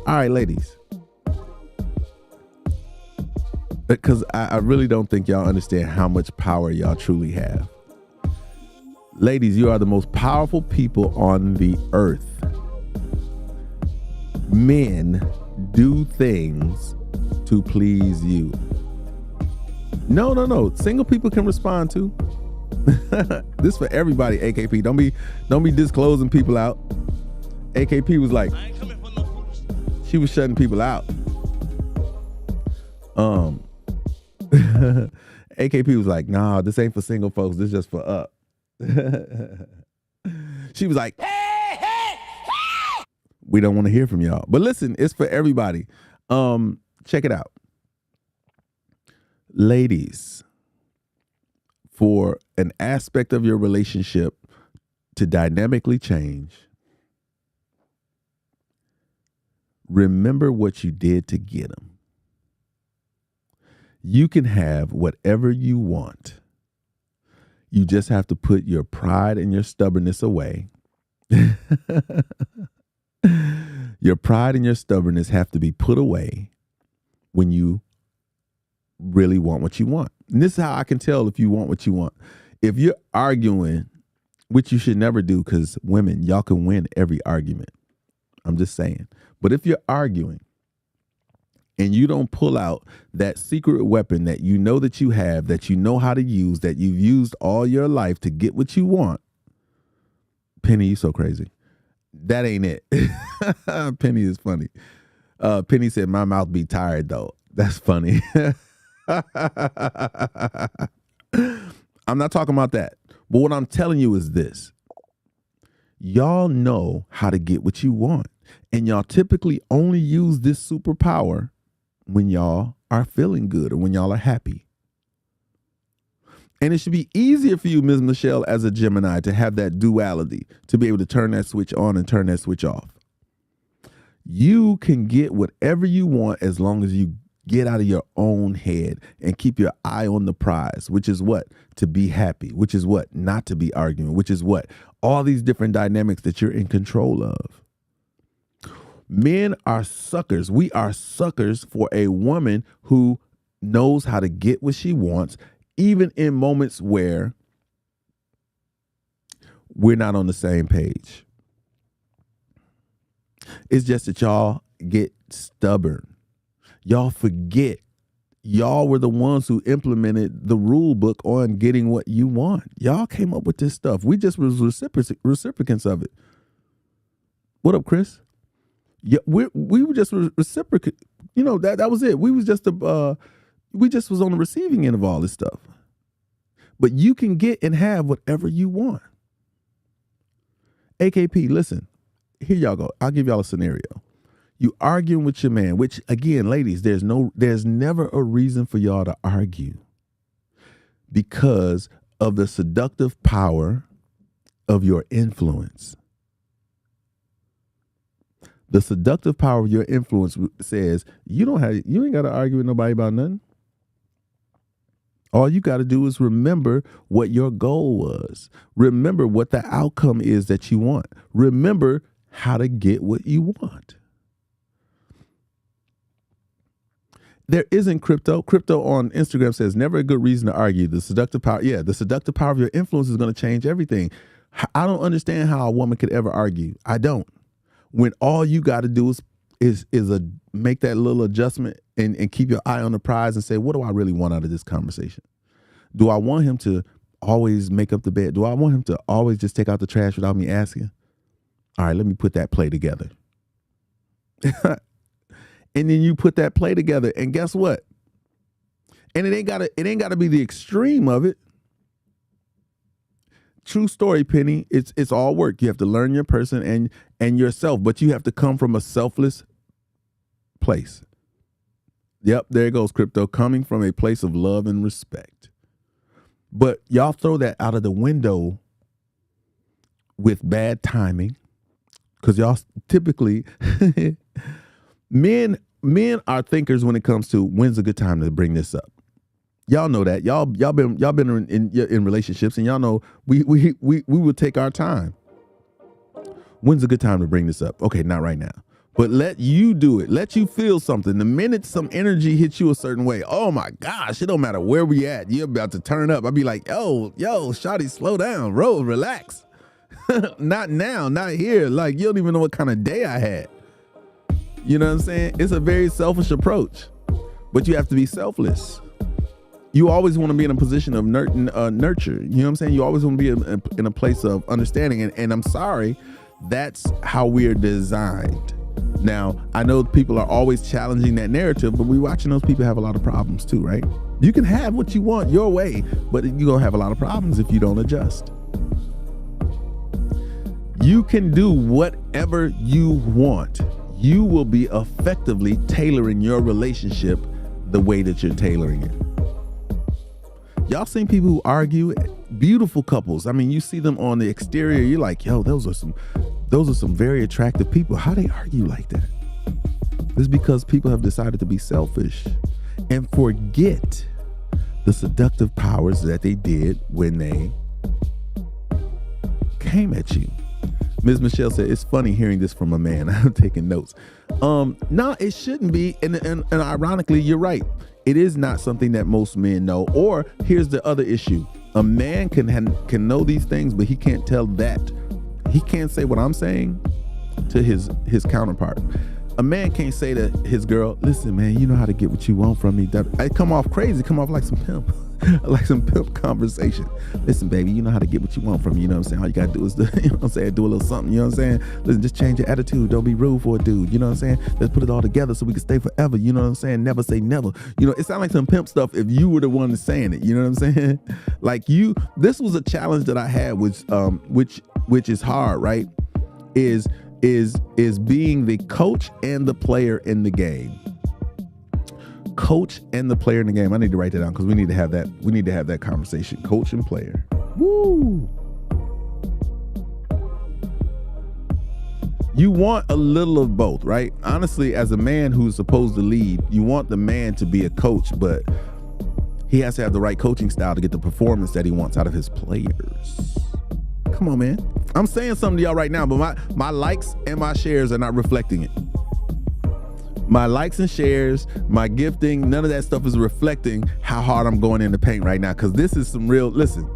right, ladies. Because I really don't think y'all understand how much power y'all truly have. Ladies, you are the most powerful people on the earth. Men do things to please you. No. Single people can respond too. This for everybody, AKP. Don't be disclosing people out. AKP was like, I ain't coming for no foolishness. She was shutting people out. AKP was like, nah, this ain't for single folks. This is just for up. She was like, hey. We don't want to hear from y'all. But listen, it's for everybody. Check it out. Ladies, for an aspect of your relationship to dynamically change, remember what you did to get them. You can have whatever you want. You just have to put your pride and your stubbornness away. Your pride and your stubbornness have to be put away when you really want what you want. And this is how I can tell if you want what you want. If you're arguing, which you should never do, because women, y'all can win every argument. I'm just saying. But if you're arguing and you don't pull out that secret weapon that you know that you have, that you know how to use, that you've used all your life to get what you want, Penny, you so crazy. That ain't it. Penny is funny. Penny said, my mouth be tired though. That's funny. I'm not talking about that. But what I'm telling you is this. Y'all know how to get what you want. And y'all typically only use this superpower when y'all are feeling good or when y'all are happy. And it should be easier for you, Ms. Michelle, as a Gemini, to have that duality, to be able to turn that switch on and turn that switch off. You can get whatever you want as long as you get out of your own head and keep your eye on the prize, which is what? To be happy, which is what? Not to be arguing, which is what? All these different dynamics that you're in control of. Men are suckers. We are suckers for a woman who knows how to get what she wants, even in moments where we're not on the same page. It's just that y'all get stubborn. Y'all forget. Y'all were the ones who implemented the rule book on getting what you want. Y'all came up with this stuff. We just was recipients of it. What up, Chris? Yeah, we were just reciprocate. You know, that was it. We was just we just was on the receiving end of all this stuff. But you can get and have whatever you want. AKP, listen, here y'all go. I'll give y'all a scenario. You arguing with your man, which again, ladies, there's never a reason for y'all to argue because of the seductive power of your influence. The seductive power of your influence says you ain't got to argue with nobody about nothing. All you got to do is remember what your goal was. Remember what the outcome is that you want. Remember how to get what you want. There isn't crypto. Crypto on Instagram says never a good reason to argue. The seductive power of your influence is going to change everything. I don't understand how a woman could ever argue. I don't. When all you got to do is make that little adjustment and keep your eye on the prize and say, what do I really want out of this conversation? Do I want him to always make up the bed? Do I want him to always just take out the trash without me asking? All right, let me put that play together. And then you put that play together, and guess what? And it ain't gotta be the extreme of it. True story, Penny. It's all work. You have to learn your person and yourself, but you have to come from a selfless place. Yep, there goes crypto, coming from a place of love and respect. But y'all throw that out of the window with bad timing, because y'all typically men are thinkers when it comes to when's a good time to bring this up. Y'all know that. Y'all been in relationships, and y'all know we will take our time. When's a good time to bring this up? Okay, not right now. But let you do it. Let you feel something. The minute some energy hits you a certain way, oh my gosh, it don't matter where we at. You're about to turn up. I'll be like, yo, shawty, slow down, relax. Not now, not here. Like, you don't even know what kind of day I had. You know what I'm saying? It's a very selfish approach, but you have to be selfless. You always want to be in a position of nurture. You know what I'm saying? You always want to be in a place of understanding. And I'm sorry, that's how we're designed. Now, I know people are always challenging that narrative, but we're watching those people have a lot of problems too, right? You can have what you want your way, but you're going to have a lot of problems if you don't adjust. You can do whatever you want. You will be effectively tailoring your relationship the way that you're tailoring it. Y'all seen people who argue, beautiful couples. I mean, you see them on the exterior, you're like, yo, those are some very attractive people. How they argue like that? It's because people have decided to be selfish and forget the seductive powers that they did when they came at you. Ms. Michelle said, it's funny hearing this from a man. I'm taking notes. No, it shouldn't be. And ironically, you're right. It is not something that most men know. Or here's the other issue. A man can know these things, but he can't tell that. He can't say what I'm saying to his counterpart. A man can't say to his girl, listen, man, you know how to get what you want from me. I come off crazy, come off like some pimp. Like some pimp conversation. Listen, baby, you know how to get what you want from me. You know what I'm saying? All you gotta do is, do a little something. You know what I'm saying? Listen, just change your attitude. Don't be rude for a dude. You know what I'm saying? Let's put it all together so we can stay forever. You know what I'm saying? Never say never. You know, it sounds like some pimp stuff if you were the one that's saying it. You know what I'm saying? Like this was a challenge that I had, which is hard, right? Is being the coach and the player in the game. Coach and the player in the game. I need to write that down because we need to have that. We need to have that conversation. Coach and player. Woo. You want a little of both, right? Honestly, as a man who's supposed to lead, you want the man to be a coach, but he has to have the right coaching style to get the performance that he wants out of his players. Come on, man. I'm saying something to y'all right now, but my likes and my shares are not reflecting it. My likes and shares, my gifting, none of that stuff is reflecting how hard I'm going in the paint right now. Because this is some real, listen,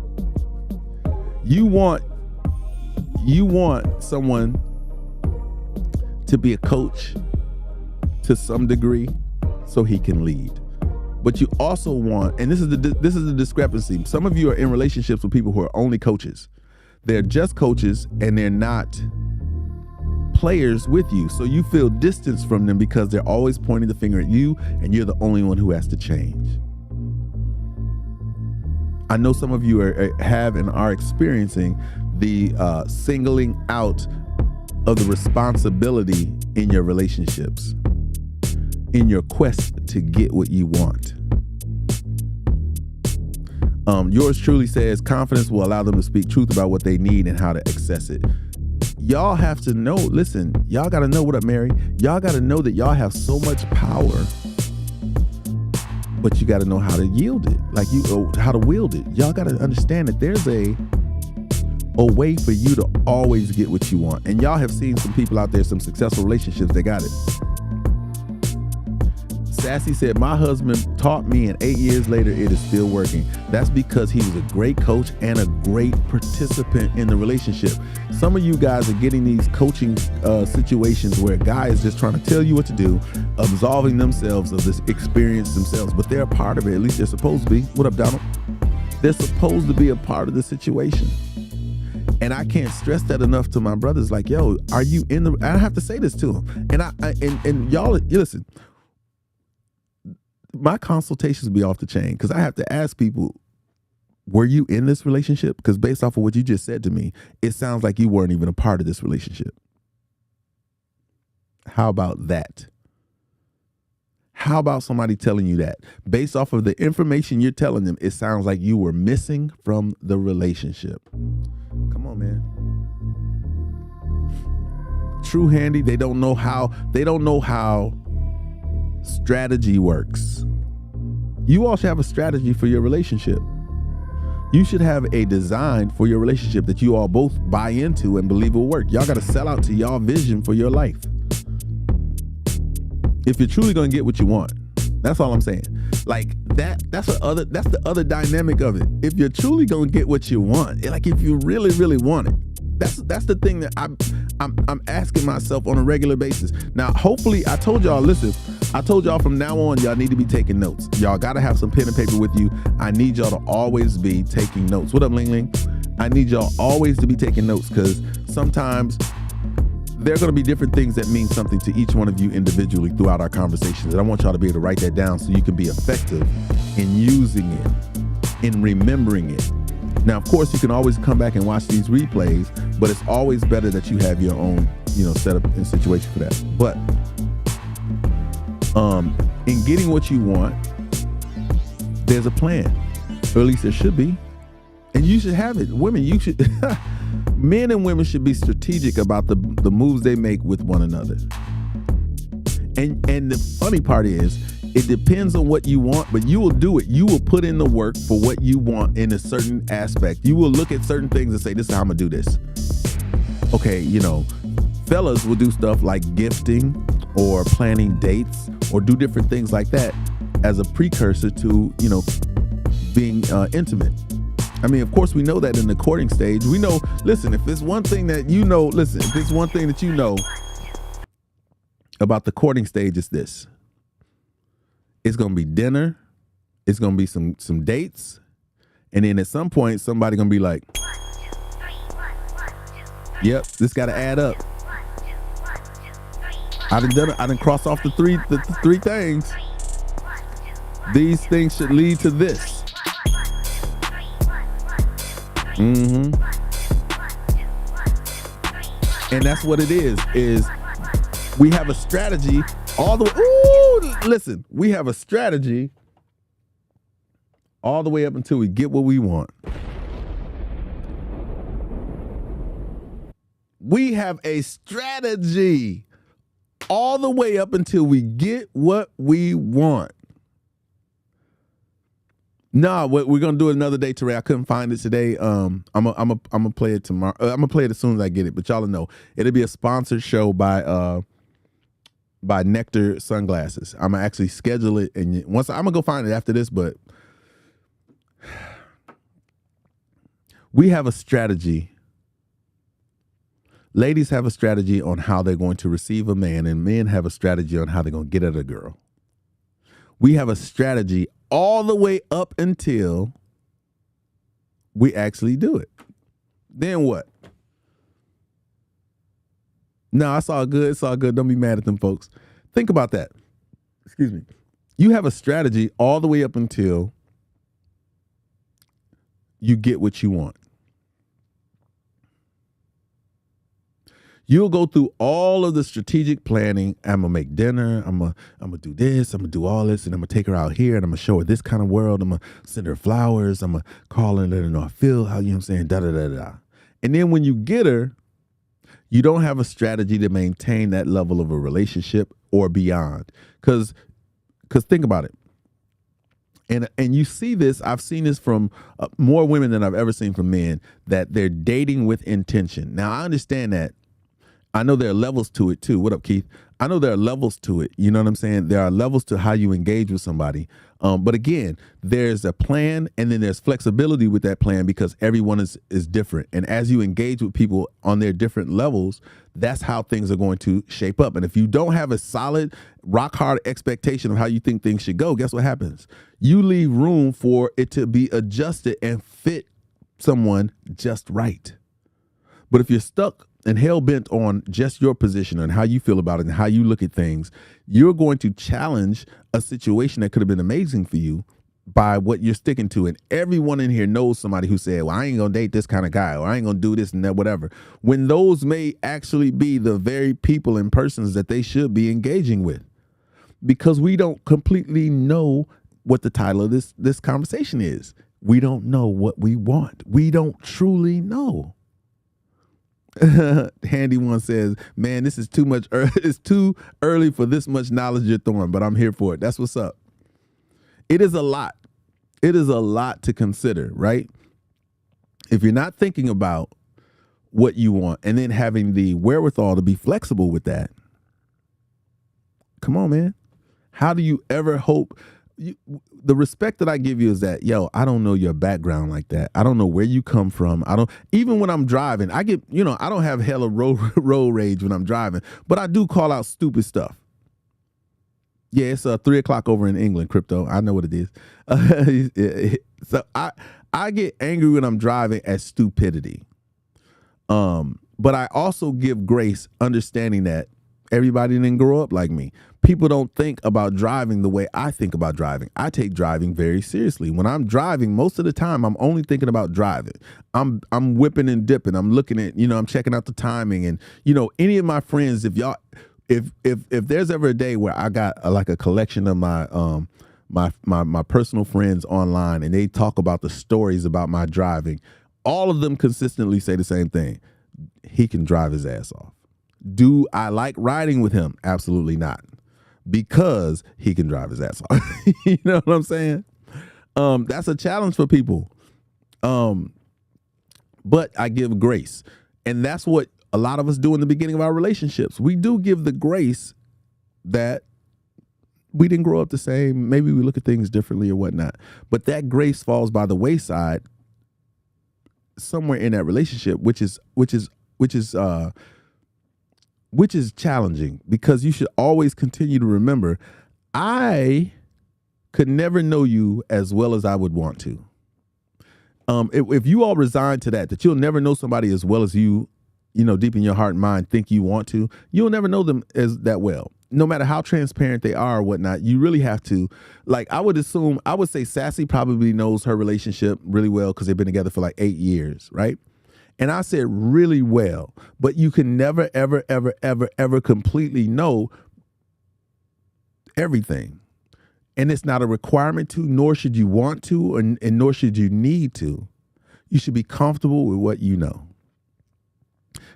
you want someone to be a coach to some degree so he can lead. But you also want, and this is the discrepancy. Some of you are in relationships with people who are only coaches. They're just coaches and they're not players with you. So you feel distance from them because they're always pointing the finger at you and you're the only one who has to change. I know some of you have and are experiencing the singling out of the responsibility in your relationships, in your quest to get what you want. Yours truly says confidence will allow them to speak truth about what they need and how to access it. Y'all have to know, listen, y'all got to know, what up, Mary? Y'all got to know that y'all have so much power, but you got to know how to yield it, how to wield it. Y'all got to understand that there's a way for you to always get what you want. And y'all have seen some people out there, some successful relationships, they got it. Sassy said, my husband taught me and 8 years later, it is still working. That's because he was a great coach and a great participant in the relationship. Some of you guys are getting these coaching situations where a guy is just trying to tell you what to do, absolving themselves of this experience themselves, but they're a part of it. At least they're supposed to be. What up, Donald? They're supposed to be a part of the situation. And I can't stress that enough to my brothers. Like, yo, are you in the, I have to say this to them. And y'all, listen, my consultations be off the chain because I have to ask people, were you in this relationship? Because based off of what you just said to me, it sounds like you weren't even a part of this relationship. How about that? How about somebody telling you that? Based off of the information you're telling them, it sounds like you were missing from the relationship. Come on, man. True Handy, they don't know how strategy works. You all should have a strategy for your relationship. You should have a design for your relationship that you all both buy into and believe will work. Y'all got to sell out to y'all vision for your life. If you're truly going to get what you want, that's all I'm saying. Like that's the other dynamic of it. If you're truly going to get what you want, like if you really, really want it, that's the thing that I'm asking myself on a regular basis. Now, hopefully, I told y'all from now on, y'all need to be taking notes. Y'all got to have some pen and paper with you. I need y'all to always be taking notes. What up, Ling Ling? I need y'all always to be taking notes because sometimes there are going to be different things that mean something to each one of you individually throughout our conversations. And I want y'all to be able to write that down so you can be effective in using it, in remembering it. Now, of course, you can always come back and watch these replays, but it's always better that you have your own, setup and situation for that. But in getting what you want, there's a plan, or at least there should be, and you should have it. Women, you should, men and women should be strategic about the moves they make with one another. And the funny part is, it depends on what you want, but you will do it. You will put in the work for what you want in a certain aspect. You will look at certain things and say, this is how I'm gonna do this. Okay, fellas will do stuff like gifting or planning dates or do different things like that as a precursor to, being intimate. I mean, of course, we know that in the courting stage. We know, listen, if it's one thing that if it's one thing that you know about the courting stage, it's this. It's going to be dinner. It's going to be some dates. And then at some point, somebody going to be like, yep, this got to add up. I done crossed off the three things. These things should lead to this. And that's what it is we have a strategy all the way. Listen, we have a strategy all the way up until we get what we want. We have a strategy all the way up until we get what we want. No, we're gonna do it another day, Teray. I couldn't find it today. I'm gonna play it tomorrow. I'm gonna play it as soon as I get it. But y'all know it'll be a sponsored show by Nectar Sunglasses. I'm gonna actually schedule it, and once I'm gonna go find it after this. But we have a strategy. Ladies have a strategy on how they're going to receive a man, and men have a strategy on how they're gonna get at a girl. We have a strategy all the way up until we actually do it. Then what? No, I saw good. It's all good. Don't be mad at them folks. Think about that. Excuse me. You have a strategy all the way up until you get what you want. You'll go through all of the strategic planning. I'm gonna make dinner. I'm gonna do this. I'm gonna do all this, and I'm gonna take her out here, and I'm gonna show her this kind of world. I'm gonna send her flowers. I'm gonna call her and let her know I feel how, you know what I'm saying, da da da da. And then when you get her, you don't have a strategy to maintain that level of a relationship or beyond. Because think about it. And you see this, I've seen this from more women than I've ever seen from men, that they're dating with intention. Now, I understand that. I know there are levels to it too. What up, Keith? I know there are levels to it. You know what I'm saying? There are levels to how you engage with somebody. But again, there's a plan, and then there's flexibility with that plan because everyone is different. And as you engage with people on their different levels, that's how things are going to shape up. And if you don't have a solid, rock hard expectation of how you think things should go, guess what happens? You leave room for it to be adjusted and fit someone just right. But if you're stuck and hell-bent on just your position and how you feel about it and how you look at things, you're going to challenge a situation that could have been amazing for you by what you're sticking to. And everyone in here knows somebody who said, well, I ain't gonna date this kind of guy, or I ain't gonna do this and that, whatever. When those may actually be the very people and persons that they should be engaging with. Because we don't completely know what the title of this conversation is. We don't know what we want. We don't truly know. Handy one says, man, this is too much. It's too early for this much knowledge you're throwing, but I'm here for it. That's what's up. It is a lot. It is a lot to consider, right? If you're not thinking about what you want and then having the wherewithal to be flexible with that, come on, man. How do you ever hope? The respect that I give you is that, yo, I don't know your background like that. I don't know where you come from. Even when I'm driving, I get, I don't have hella road rage when I'm driving, but I do call out stupid stuff. Yeah, it's 3:00 over in England, crypto. I know what it is. So I get angry when I'm driving at stupidity. But I also give grace, understanding that everybody didn't grow up like me. People don't think about driving the way I think about driving. I take driving very seriously. When I'm driving, most of the time, I'm only thinking about driving. I'm whipping and dipping. I'm looking at, I'm checking out the timing. And, any of my friends, if there's ever a day where I got a collection of my personal friends online and they talk about the stories about my driving, all of them consistently say the same thing. He can drive his ass off. Do I like riding with him? Absolutely not. Because he can drive his ass off. You know what I'm saying? That's a challenge for people. But I give grace. And that's what a lot of us do in the beginning of our relationships. We do give the grace that we didn't grow up the same. Maybe we look at things differently or whatnot. But that grace falls by the wayside somewhere in that relationship, which is challenging, because you should always continue to remember, I could never know you as well as I would want to. If you all resign to that you'll never know somebody as well as you, deep in your heart and mind think you want to, you'll never know them as that well. No matter how transparent they are or whatnot, you really have to, I would say Sassy probably knows her relationship really well because they've been together for 8 years, right? And I said really well, but you can never, ever, ever, ever, ever completely know everything. And it's not a requirement to, nor should you want to, and nor should you need to. You should be comfortable with what you know.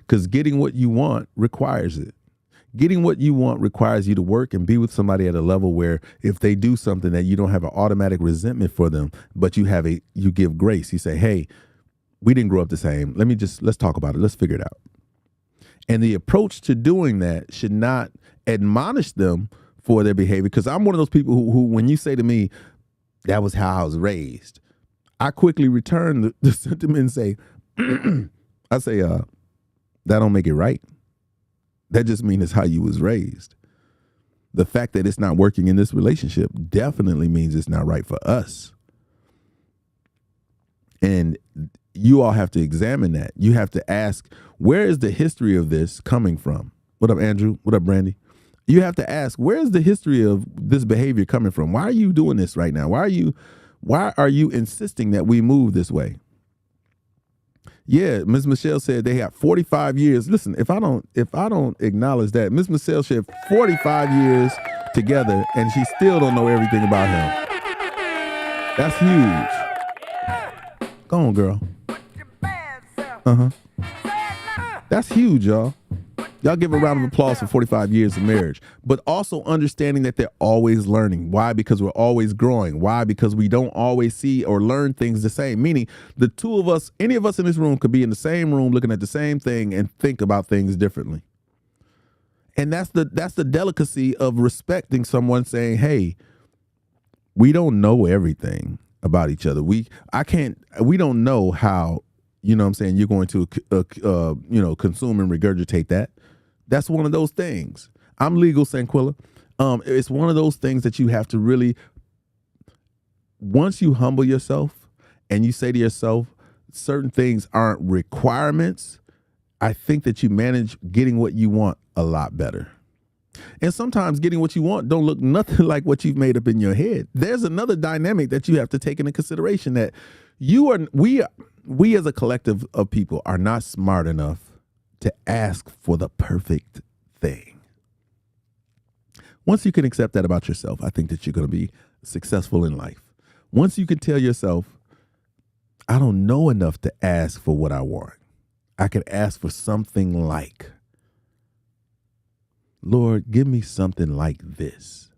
Because getting what you want requires it. Getting what you want requires you to work and be with somebody at a level where if they do something that you don't have an automatic resentment for them, but you give grace. You say, hey, we didn't grow up the same. Let's talk about it. Let's figure it out. And the approach to doing that should not admonish them for their behavior. Because I'm one of those people who, when you say to me, that was how I was raised, I quickly return the sentiment and say, that don't make it right. That just means it's how you was raised. The fact that it's not working in this relationship definitely means it's not right for us. And you all have to examine that. You have to ask, where is the history of this coming from? What up, Andrew? What up, Brandy? You have to ask, where's the history of this behavior coming from? Why are you doing this right now? Why are you insisting that we move this way? Yeah, Ms. Michelle said they have 45 years. Listen, if I don't acknowledge that, Ms. Michelle shared 45 years together and she still don't know everything about him. That's huge. Go on, girl. That's huge, y'all. Y'all give a round of applause for 45 years of marriage, but also understanding that they're always learning. Why? Because we're always growing. Why? Because we don't always see or learn things the same. Meaning the two of us, any of us in this room could be in the same room looking at the same thing and think about things differently. And that's the delicacy of respecting someone saying, hey, we don't know everything about each other. We don't know how, you know what I'm saying, you're going to, consume and regurgitate that. That's one of those things. I'm legal, Sanquilla. It's one of those things that you have to really, once you humble yourself and you say to yourself, certain things aren't requirements, I think that you manage getting what you want a lot better. And sometimes getting what you want don't look nothing like what you've made up in your head. There's another dynamic that you have to take into consideration, that we as a collective of people are not smart enough to ask for the perfect thing. Once you can accept that about yourself, I think that you're going to be successful in life. Once you can tell yourself, I don't know enough to ask for what I want. I can ask for something like, Lord, give me something like this.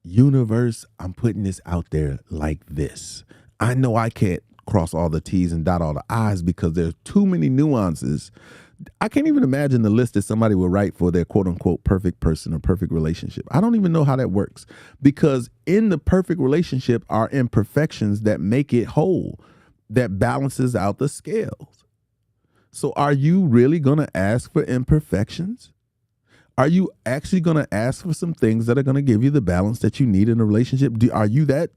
Universe, I'm putting this out there like this. I know I can't cross all the T's and dot all the I's because there's too many nuances. I can't even imagine the list that somebody would write for their quote unquote perfect person or perfect relationship. I don't even know how that works, because in the perfect relationship are imperfections that make it whole, that balances out the scales. So are you really going to ask for imperfections? Are you actually going to ask for some things that are going to give you the balance that you need in a relationship? Are you that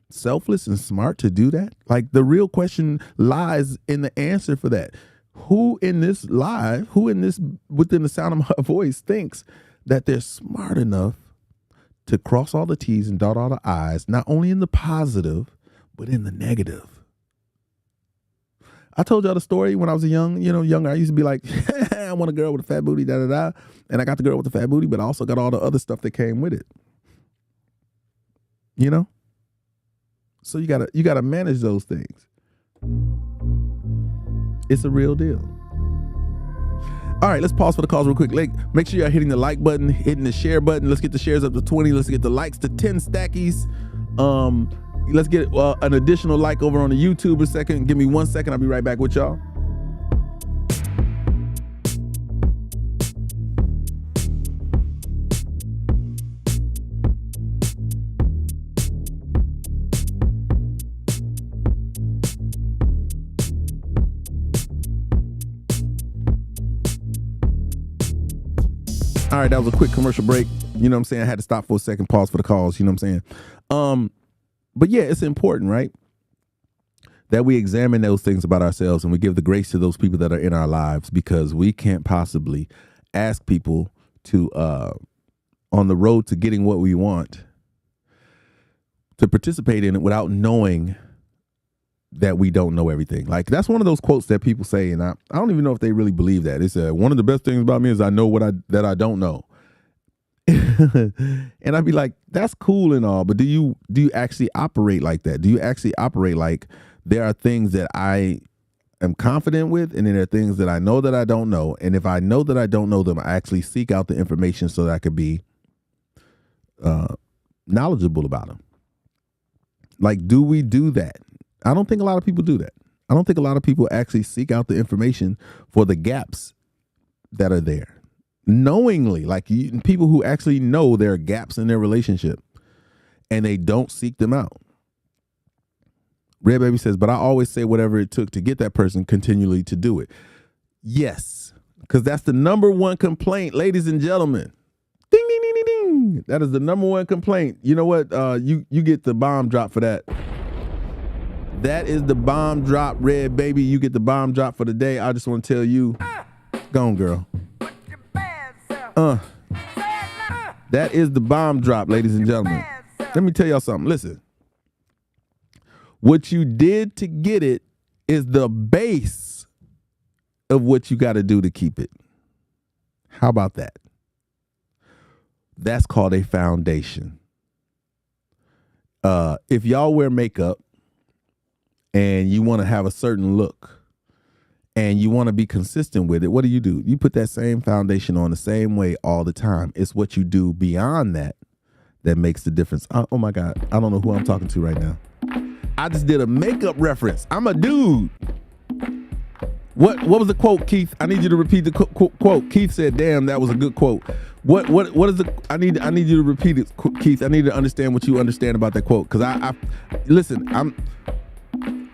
selfless and smart to do that? Like, the real question lies in the answer for that. Who in this within the sound of my voice thinks that they're smart enough to cross all the T's and dot all the I's, not only in the positive, but in the negative? I told y'all the story when I was younger. I used to be like, I want a girl with a fat booty, da da da. And I got the girl with the fat booty, but I also got all the other stuff that came with it. You know? So you gotta manage those things. It's a real deal. All right, let's pause for the calls real quick. Make sure you're hitting the like button, hitting the share button. Let's get the shares up to 20. Let's get the likes to 10 stackies. Let's get an additional like over on the YouTube a second. Give me 1 second. I'll be right back with y'all. All right, that was a quick commercial break. You know what I'm saying? I had to stop for a second, pause for the calls. You know what I'm saying? But yeah, it's important, right, that we examine those things about ourselves and we give the grace to those people that are in our lives, because we can't possibly ask people to, on the road to getting what we want, to participate in it without knowing that we don't know everything. Like, that's one of those quotes that people say, and I don't even know if they really believe that. It's one of the best things about me is I know that I don't know. And I'd be like, that's cool and all, but do you actually operate like that? Do you actually operate like there are things that I am confident with, and then there are things that I know that I don't know, and if I know that I don't know them, I actually seek out the information so that I could be knowledgeable about them? Like, do we do that? I don't think a lot of people do that. I don't think a lot of people actually seek out the information for the gaps that are there. Knowingly, like people who actually know there are gaps in their relationship and they don't seek them out. Red Baby says, but I always say whatever it took to get that person continually to do it. Yes, because that's the number one complaint, ladies and gentlemen. Ding, ding, ding, ding, ding. That is the number one complaint. You know what? You get the bomb drop for that. That is the bomb drop, Red Baby. You get the bomb drop for the day. I just want to tell you, go on, girl. That is the bomb drop, ladies and gentlemen. Let me tell y'all something. Listen. What you did to get it is the base of what you got to do to keep it. How about that? That's called a foundation. If y'all wear makeup and you want to have a certain look and you want to be consistent with it, what do? You put that same foundation on the same way all the time. It's what you do beyond that makes the difference. Oh my God. I don't know who I'm talking to right now. I just did a makeup reference. I'm a dude. What was the quote, Keith? I need you to repeat the quote. Keith said, "Damn, that was a good quote." What is the? I need you to repeat it, Keith. I need to understand what you understand about that quote. Because I listen.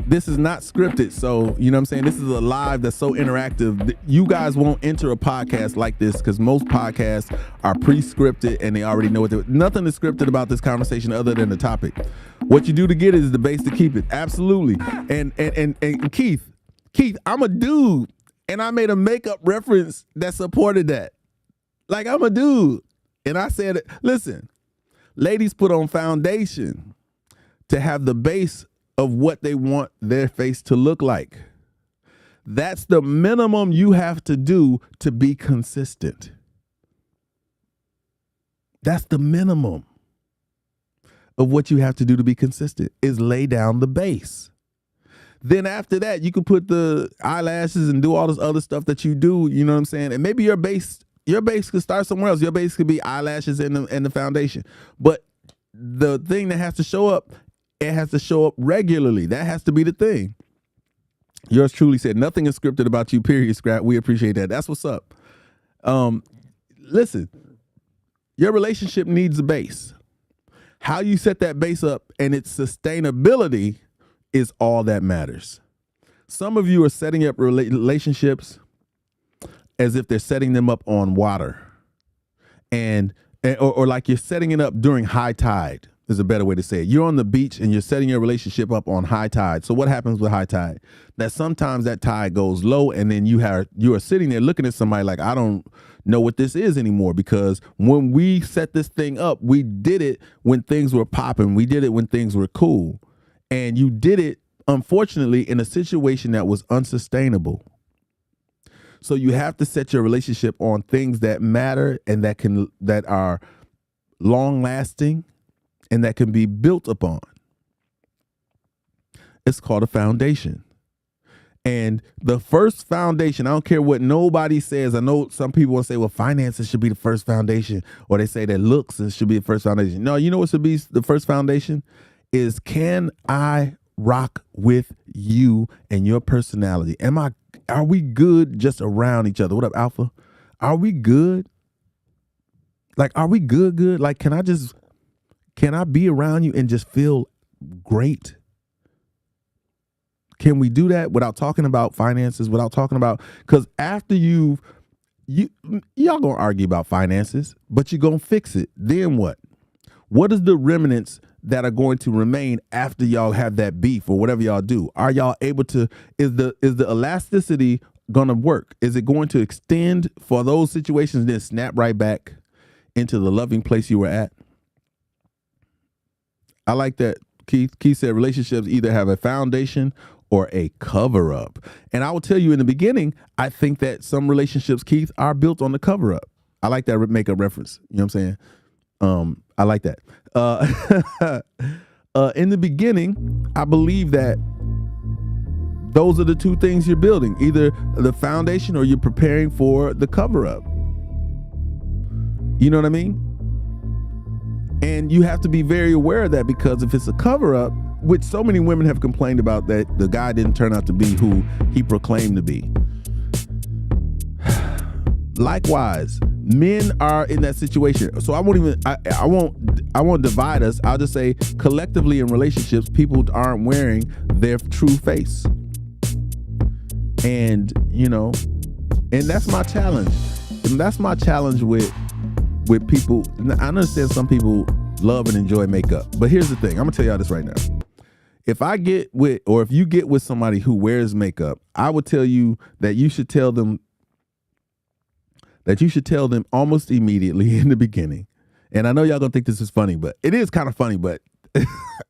This is not scripted, so you know what I'm saying. This is a live that's so interactive. You guys won't enter a podcast like this because most podcasts are pre-scripted and they already know what. Nothing is scripted about this conversation other than the topic. What you do to get it is the base to keep it. Absolutely. And Keith, I'm a dude, and I made a makeup reference that supported that. Like, I'm a dude, and I said, listen, ladies put on foundation to have the base of what they want their face to look like. That's the minimum you have to do to be consistent. That's the minimum of what you have to do to be consistent, is lay down the base. Then after that, you can put the eyelashes and do all this other stuff that you do, you know what I'm saying? And maybe your base could start somewhere else. Your base could be eyelashes and the foundation. But the thing that has to show up, it has to show up regularly. That has to be the thing. Yours truly said, nothing is scripted about you, period, Scrap. We appreciate that. That's what's up. Listen, your relationship needs a base. How you set that base up and its sustainability is all that matters. Some of you are setting up relationships as if they're setting them up on water, or like you're setting it up during high tide is a better way to say it. You're on the beach and you're setting your relationship up on high tide. So what happens with high tide? That sometimes that tide goes low, and then you are sitting there looking at somebody like, I don't know what this is anymore, because when we set this thing up, we did it when things were popping. We did it when things were cool. And you did it, unfortunately, in a situation that was unsustainable. So you have to set your relationship on things that matter and that are long lasting and that can be built upon. It's called a foundation. And the first foundation, I don't care what nobody says. I know some people will say, well, finances should be the first foundation, or they say that looks should be the first foundation. No, you know what should be the first foundation is, can I rock with you and your personality? Are we good just around each other? What up, Alpha? Are we good? Like, are we good? Like, can I be around you and just feel great? Can we do that without talking about finances, because after y'all gonna argue about finances, but you're gonna fix it. Then what? What is the remnants that are going to remain after y'all have that beef or whatever y'all do? Are y'all able to, is the elasticity gonna work? Is it going to extend for those situations, then snap right back into the loving place you were at? I like that. Keith said relationships either have a foundation or a cover up. And I will tell you in the beginning, I think that some relationships, Keith, are built on the cover up. I like that makeup reference. You know what I'm saying? I like that. In the beginning, I believe that those are the two things you're building, either the foundation or you're preparing for the cover up. You know what I mean? And you have to be very aware of that, because if it's a cover up, which so many women have complained about, that the guy didn't turn out to be who he proclaimed to be. Likewise, men are in that situation. So I won't divide us. I'll just say collectively in relationships, people aren't wearing their true face. And, and that's my challenge. And that's my challenge with people. I understand some people love and enjoy makeup, but here's the thing. I'm gonna tell y'all this right now. If you get with somebody who wears makeup, I would tell you that you should tell them that you should tell them almost immediately in the beginning. And I know y'all gonna think this is funny, but it is kind of funny, but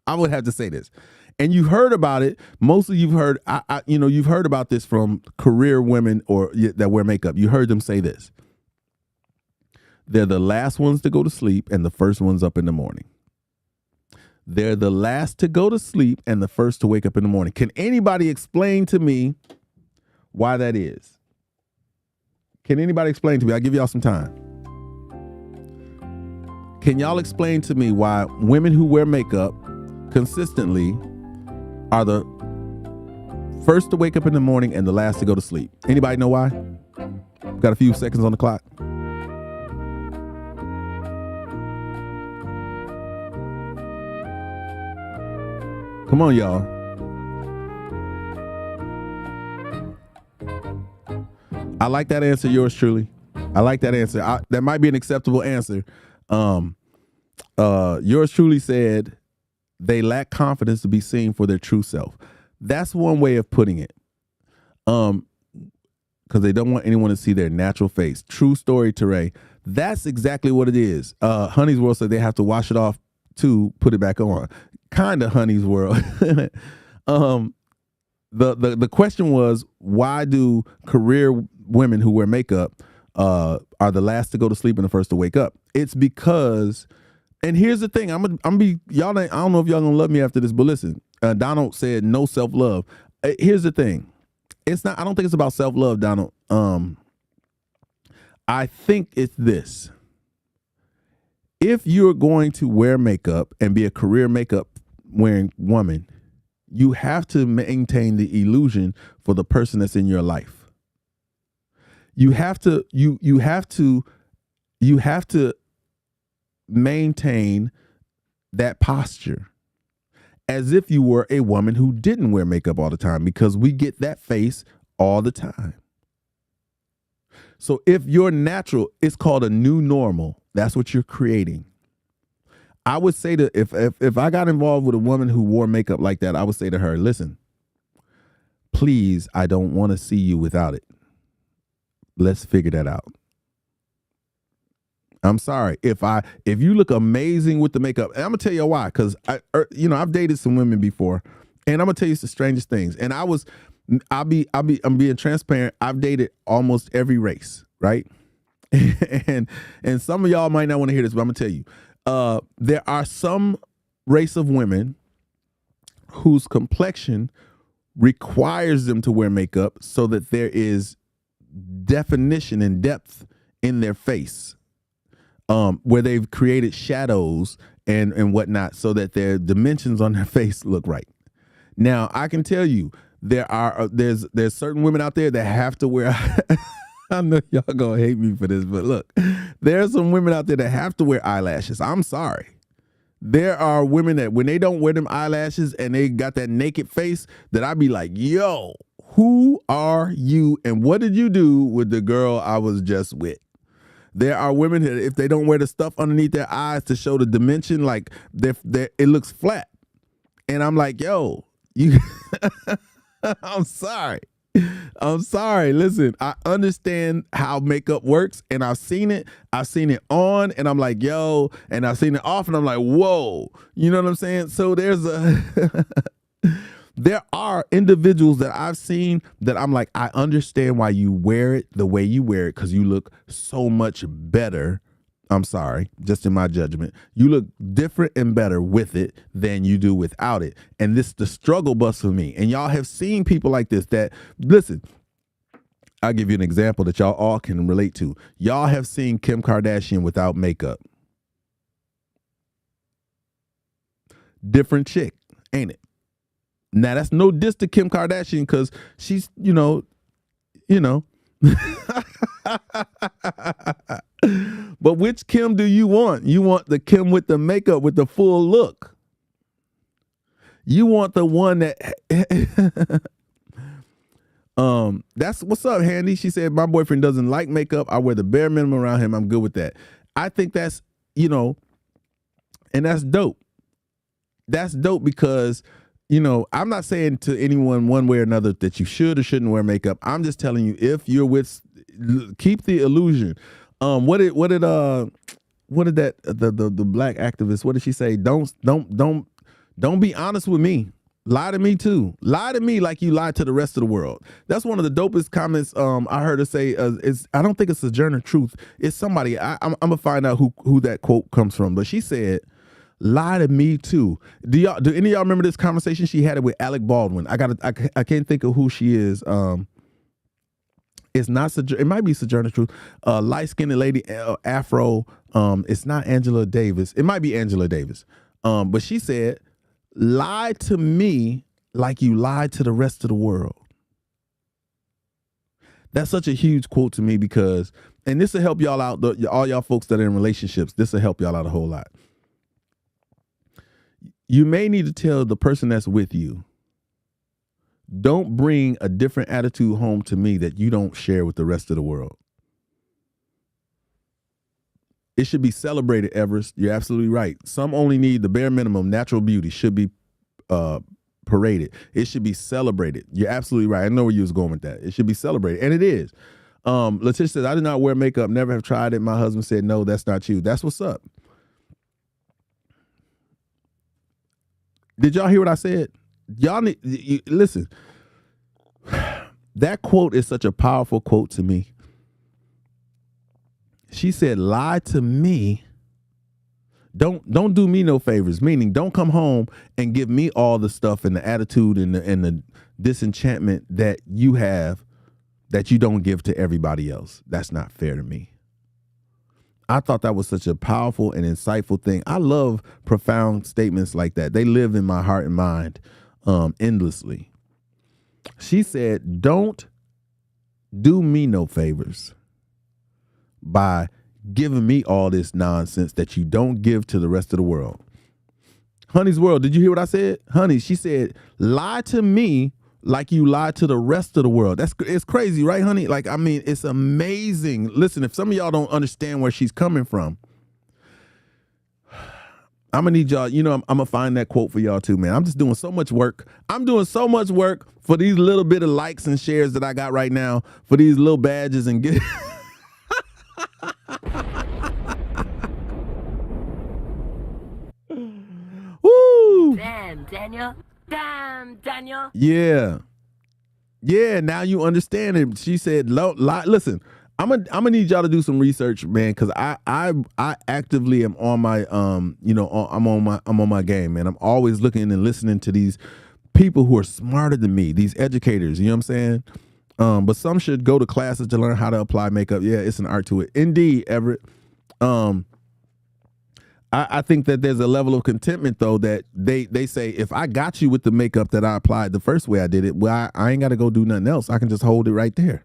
I would have to say this. And you've heard about it. Mostly you've heard, you've heard about this from career women that wear makeup. You heard them say this. They're the last ones to go to sleep and the first ones up in the morning. They're the last to go to sleep and the first to wake up in the morning. Can anybody explain to me why that is? Can anybody explain to me? I'll give y'all some time. Can y'all explain to me why women who wear makeup consistently are the first to wake up in the morning and the last to go to sleep? Anybody know why? Got a few seconds on the clock. Come on, y'all. I like that answer, yours truly. I like that answer. That might be an acceptable answer. Yours truly said they lack confidence to be seen for their true self. That's one way of putting it. Because they don't want anyone to see their natural face. True story, Teray. That's exactly what it is. Honey's World said they have to wash it off to put it back on. Kind of Honey's World. The question was, why do career women who wear makeup are the last to go to sleep and the first to wake up? It's because, and here's the thing, I'm be y'all. I don't know if y'all gonna love me after this, but listen, Donald said no self-love. Here's the thing, it's not. I don't think it's about self-love, Donald. I think it's this. If you're going to wear makeup and be a career makeup wearing woman, you have to maintain the illusion for the person that's in your life. You have to maintain that posture as if you were a woman who didn't wear makeup all the time, because we get that face all the time. So if you're natural, it's called a new normal. That's what you're creating. I would say that if I got involved with a woman who wore makeup like that, I would say to her, listen, please, I don't want to see you without it. Let's figure that out. I'm sorry. If you look amazing with the makeup, and I'm gonna tell you why, because I've dated some women before, and I'm gonna tell you the strangest things. And I'm being transparent. I've dated almost every race, right? and some of y'all might not want to hear this, but I'm gonna tell you. There are some race of women whose complexion requires them to wear makeup so that there is definition and depth in their face, where they've created shadows and whatnot so that their dimensions on their face look right. Now, I can tell you there's certain women out there that have to wear I know y'all gonna hate me for this, but look, there are some women out there that have to wear eyelashes. I'm sorry. There are women that when they don't wear them eyelashes and they got that naked face, that I be like, yo, who are you and what did you do with the girl I was just with? There are women that if they don't wear the stuff underneath their eyes to show the dimension, like it looks flat. And I'm like, yo, you I'm sorry. Listen, I understand how makeup works, and I've seen it on, and I'm like, yo, and I've seen it off, and I'm like, whoa, you know what I'm saying? So there are individuals that I've seen that I'm like, I understand why you wear it the way you wear it, because you look so much better. I'm sorry, just in my judgment, you look different and better with it than you do without it. And this is the struggle bus for me. And y'all have seen people like this that, listen, I'll give you an example that y'all all can relate to. Y'all have seen Kim Kardashian without makeup. Different chick, ain't it? Now, that's no diss to Kim Kardashian, because she's, you know. But which Kim do you want? You want the Kim with the makeup with the full look. You want the one that that's what's up, Handy. She said, my boyfriend doesn't like makeup. I wear the bare minimum around him. I'm good with that. I think that's, and that's dope. That's dope because, I'm not saying to anyone one way or another that you should or shouldn't wear makeup. I'm just telling you, if you're with Keep the illusion. What did that the black activist? What did she say? Don't be honest with me. Lie to me too. Lie to me like you lied to the rest of the world. That's one of the dopest comments I heard her say. I don't think it's Sojourner Truth. It's somebody. I'm gonna find out who that quote comes from. But she said, "Lie to me too." Do any of y'all remember this conversation? She had it with Alec Baldwin. I can't think of who she is. It's not. It might be Sojourner Truth. Light skinned lady, Afro. It's not Angela Davis. It might be Angela Davis. But she said, "Lie to me like you lied to the rest of the world." That's such a huge quote to me because, and this will help y'all out. All y'all folks that are in relationships, this will help y'all out a whole lot. You may need to tell the person that's with you, don't bring a different attitude home to me that you don't share with the rest of the world. It should be celebrated, Everest. You're absolutely right. Some only need the bare minimum. Natural beauty should be paraded. It should be celebrated. You're absolutely right. I know where you was going with that. It should be celebrated, and it is. Letitia says, "I did not wear makeup. Never have tried it. My husband said, no, that's not you." That's what's up. Did y'all hear what I said? Y'all need listen. That quote is such a powerful quote to me. She said, "Lie to me. Don't do me no favors." Meaning, don't come home and give me all the stuff and the attitude and the disenchantment that you have that you don't give to everybody else. That's not fair to me. I thought that was such a powerful and insightful thing. I love profound statements like that. They live in my heart and mind endlessly. She said, "Don't do me no favors by giving me all this nonsense that you don't give to the rest of the world." Honey's World, did you hear what I said? Honey, she said, "Lie to me like you lied to the rest of the world." It's crazy, right, honey? Like, I mean, it's amazing. Listen, if some of y'all don't understand where she's coming from, I'm gonna need y'all, I'm gonna find that quote for y'all too, man. I'm just doing so much work. I'm doing so much work for these little bit of likes and shares that I got right now, for these little badges and get Woo! Damn, Daniel. Damn, Daniel. Yeah. Now you understand it. She said, listen, I'm gonna need y'all to do some research, man, because I actively am on my I'm on my game, man. I'm always looking and listening to these people who are smarter than me, these educators, you know what I'm saying? But some should go to classes to learn how to apply makeup. Yeah, it's an art to it. Indeed, Everett. I think that there's a level of contentment, though, that they say, if I got you with the makeup that I applied the first way I did it, well, I ain't got to go do nothing else. I can just hold it right there.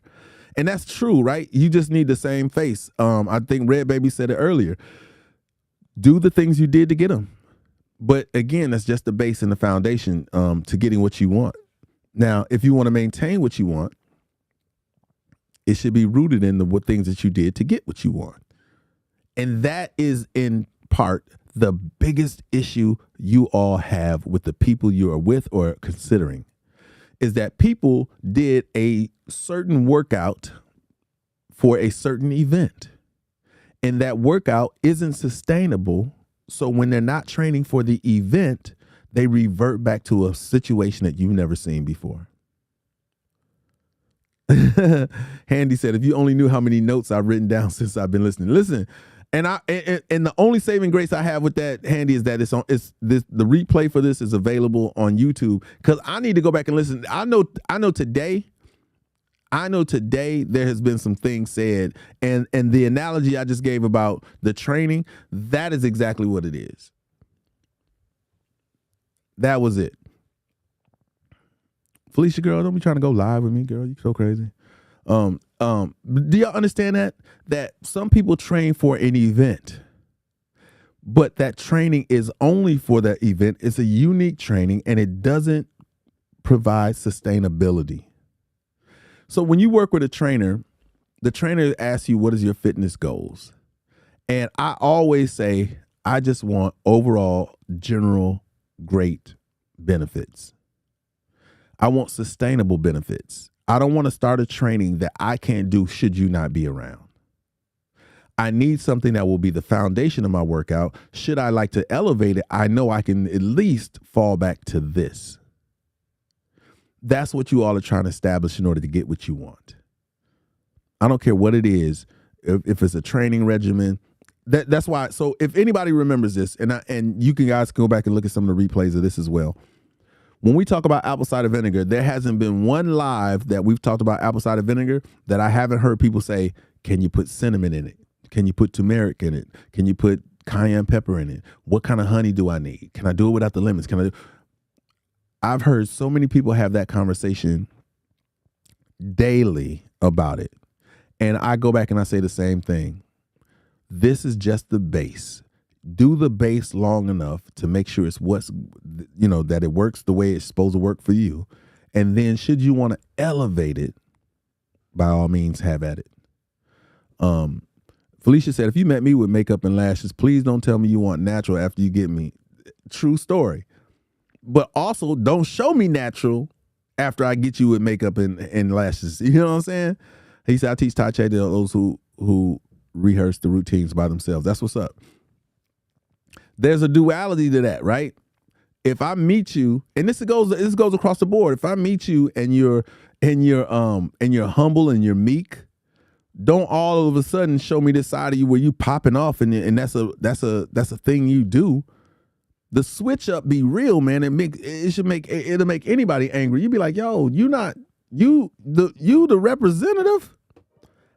And that's true, right? You just need the same face. I think Red Baby said it earlier. Do the things you did to get them. But again, that's just the base and the foundation to getting what you want. Now, if you want to maintain what you want, it should be rooted in the things that you did to get what you want. And that is in part the biggest issue you all have with the people you are with or considering, is that people did a certain workout for a certain event, and that workout isn't sustainable. So when they're not training for the event, they revert back to a situation that you've never seen before. Handy said, "If you only knew how many notes I've written down since I've been listening." Listen, and the only saving grace I have with that, Handy, is that the replay for this is available on YouTube, because I need to go back and listen. I know today there has been some things said, and the analogy I just gave about the training, that is exactly what it is. That was it. Felicia, girl, don't be trying to go live with me, girl. You so crazy. Do y'all understand that some people train for an event, but that training is only for that event? It's a unique training, and it doesn't provide sustainability. So when you work with a trainer, the trainer asks you, what is your fitness goals? And I always say, I just want overall general great benefits. I want sustainable benefits. I don't want to start a training that I can't do should you not be around. I need something that will be the foundation of my workout. Should I like to elevate it, I know I can at least fall back to this. That's what you all are trying to establish in order to get what you want. I don't care what it is. If it's a training regimen, that's why. So if anybody remembers this, and you guys can go back and look at some of the replays of this as well. When we talk about apple cider vinegar, there hasn't been one live that we've talked about apple cider vinegar that I haven't heard people say, can you put cinnamon in it? Can you put turmeric in it? Can you put cayenne pepper in it? What kind of honey do I need? Can I do it without the lemons? I've heard so many people have that conversation daily about it. And I go back and I say the same thing. This is just the base. Do the base long enough to make sure it's that it works the way it's supposed to work for you. And then should you want to elevate it, by all means, have at it. Felicia said, if you met me with makeup and lashes, please don't tell me you want natural after you get me. True story. But also don't show me natural after I get you with makeup and lashes. You know what I'm saying? He said, I teach Tai Chi to those who rehearse the routines by themselves. That's what's up. There's a duality to that, right? If I meet you, and this goes across the board. If I meet you and you're humble and you're meek, don't all of a sudden show me this side of you where you popping off and that's a thing you do. The switch up be real, man. It'll make anybody angry. You be like, yo, you the representative?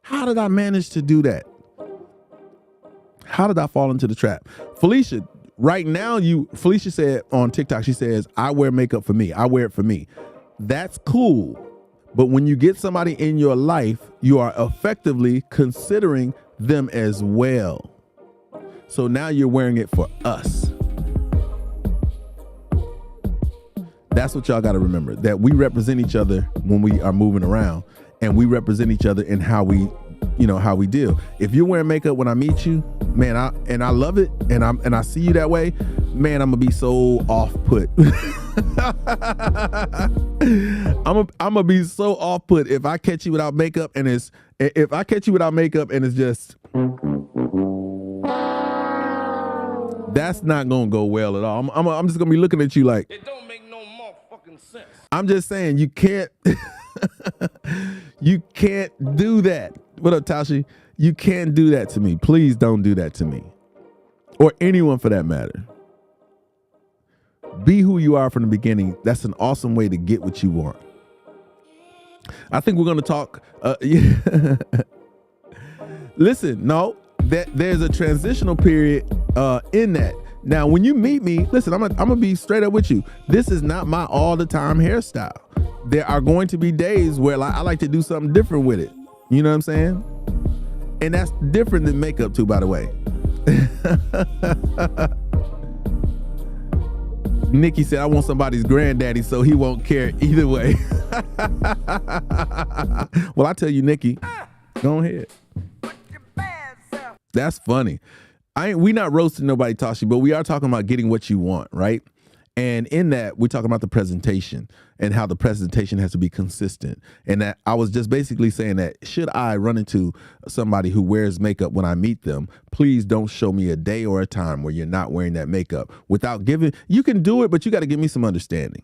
How did I manage to do that? How did I fall into the trap? Felicia, right now, Felicia said on TikTok, she says, I wear makeup for me. I wear it for me. That's cool. But when you get somebody in your life, you are effectively considering them as well. So now you're wearing it for us. That's what y'all got to remember, that we represent each other when we are moving around, and we represent each other in how we deal. If you're wearing makeup when I meet you, man, I love it, and I see you that way, man, I'm gonna be so off put. I'm gonna be so off put if I catch you without makeup and it's just, that's not gonna go well at all. I'm just gonna be looking at you like, it don't make no motherfucking sense. I'm just saying, you can't you can't do that. What up, Tashi? You can't do that to me. Please don't do that to me. Or anyone for that matter. Be who you are from the beginning. That's an awesome way to get what you want. I think we're going to talk. Listen, no, there's a transitional period in that. Now, when you meet me, listen, I'm gonna be straight up with you. This is not my all the time hairstyle. There are going to be days where I like to do something different with it. You know what I'm saying? And that's different than makeup too, by the way. Nikki said, I want somebody's granddaddy so he won't care either way. Well, I tell you, Nikki, go ahead. That's funny. We not roasting nobody, Tashi, but we are talking about getting what you want, right? And in that, we're talking about the presentation and how the presentation has to be consistent. And that I was just basically saying that should I run into somebody who wears makeup when I meet them, please don't show me a day or a time where you're not wearing that makeup without giving. You can do it, but you got to give me some understanding.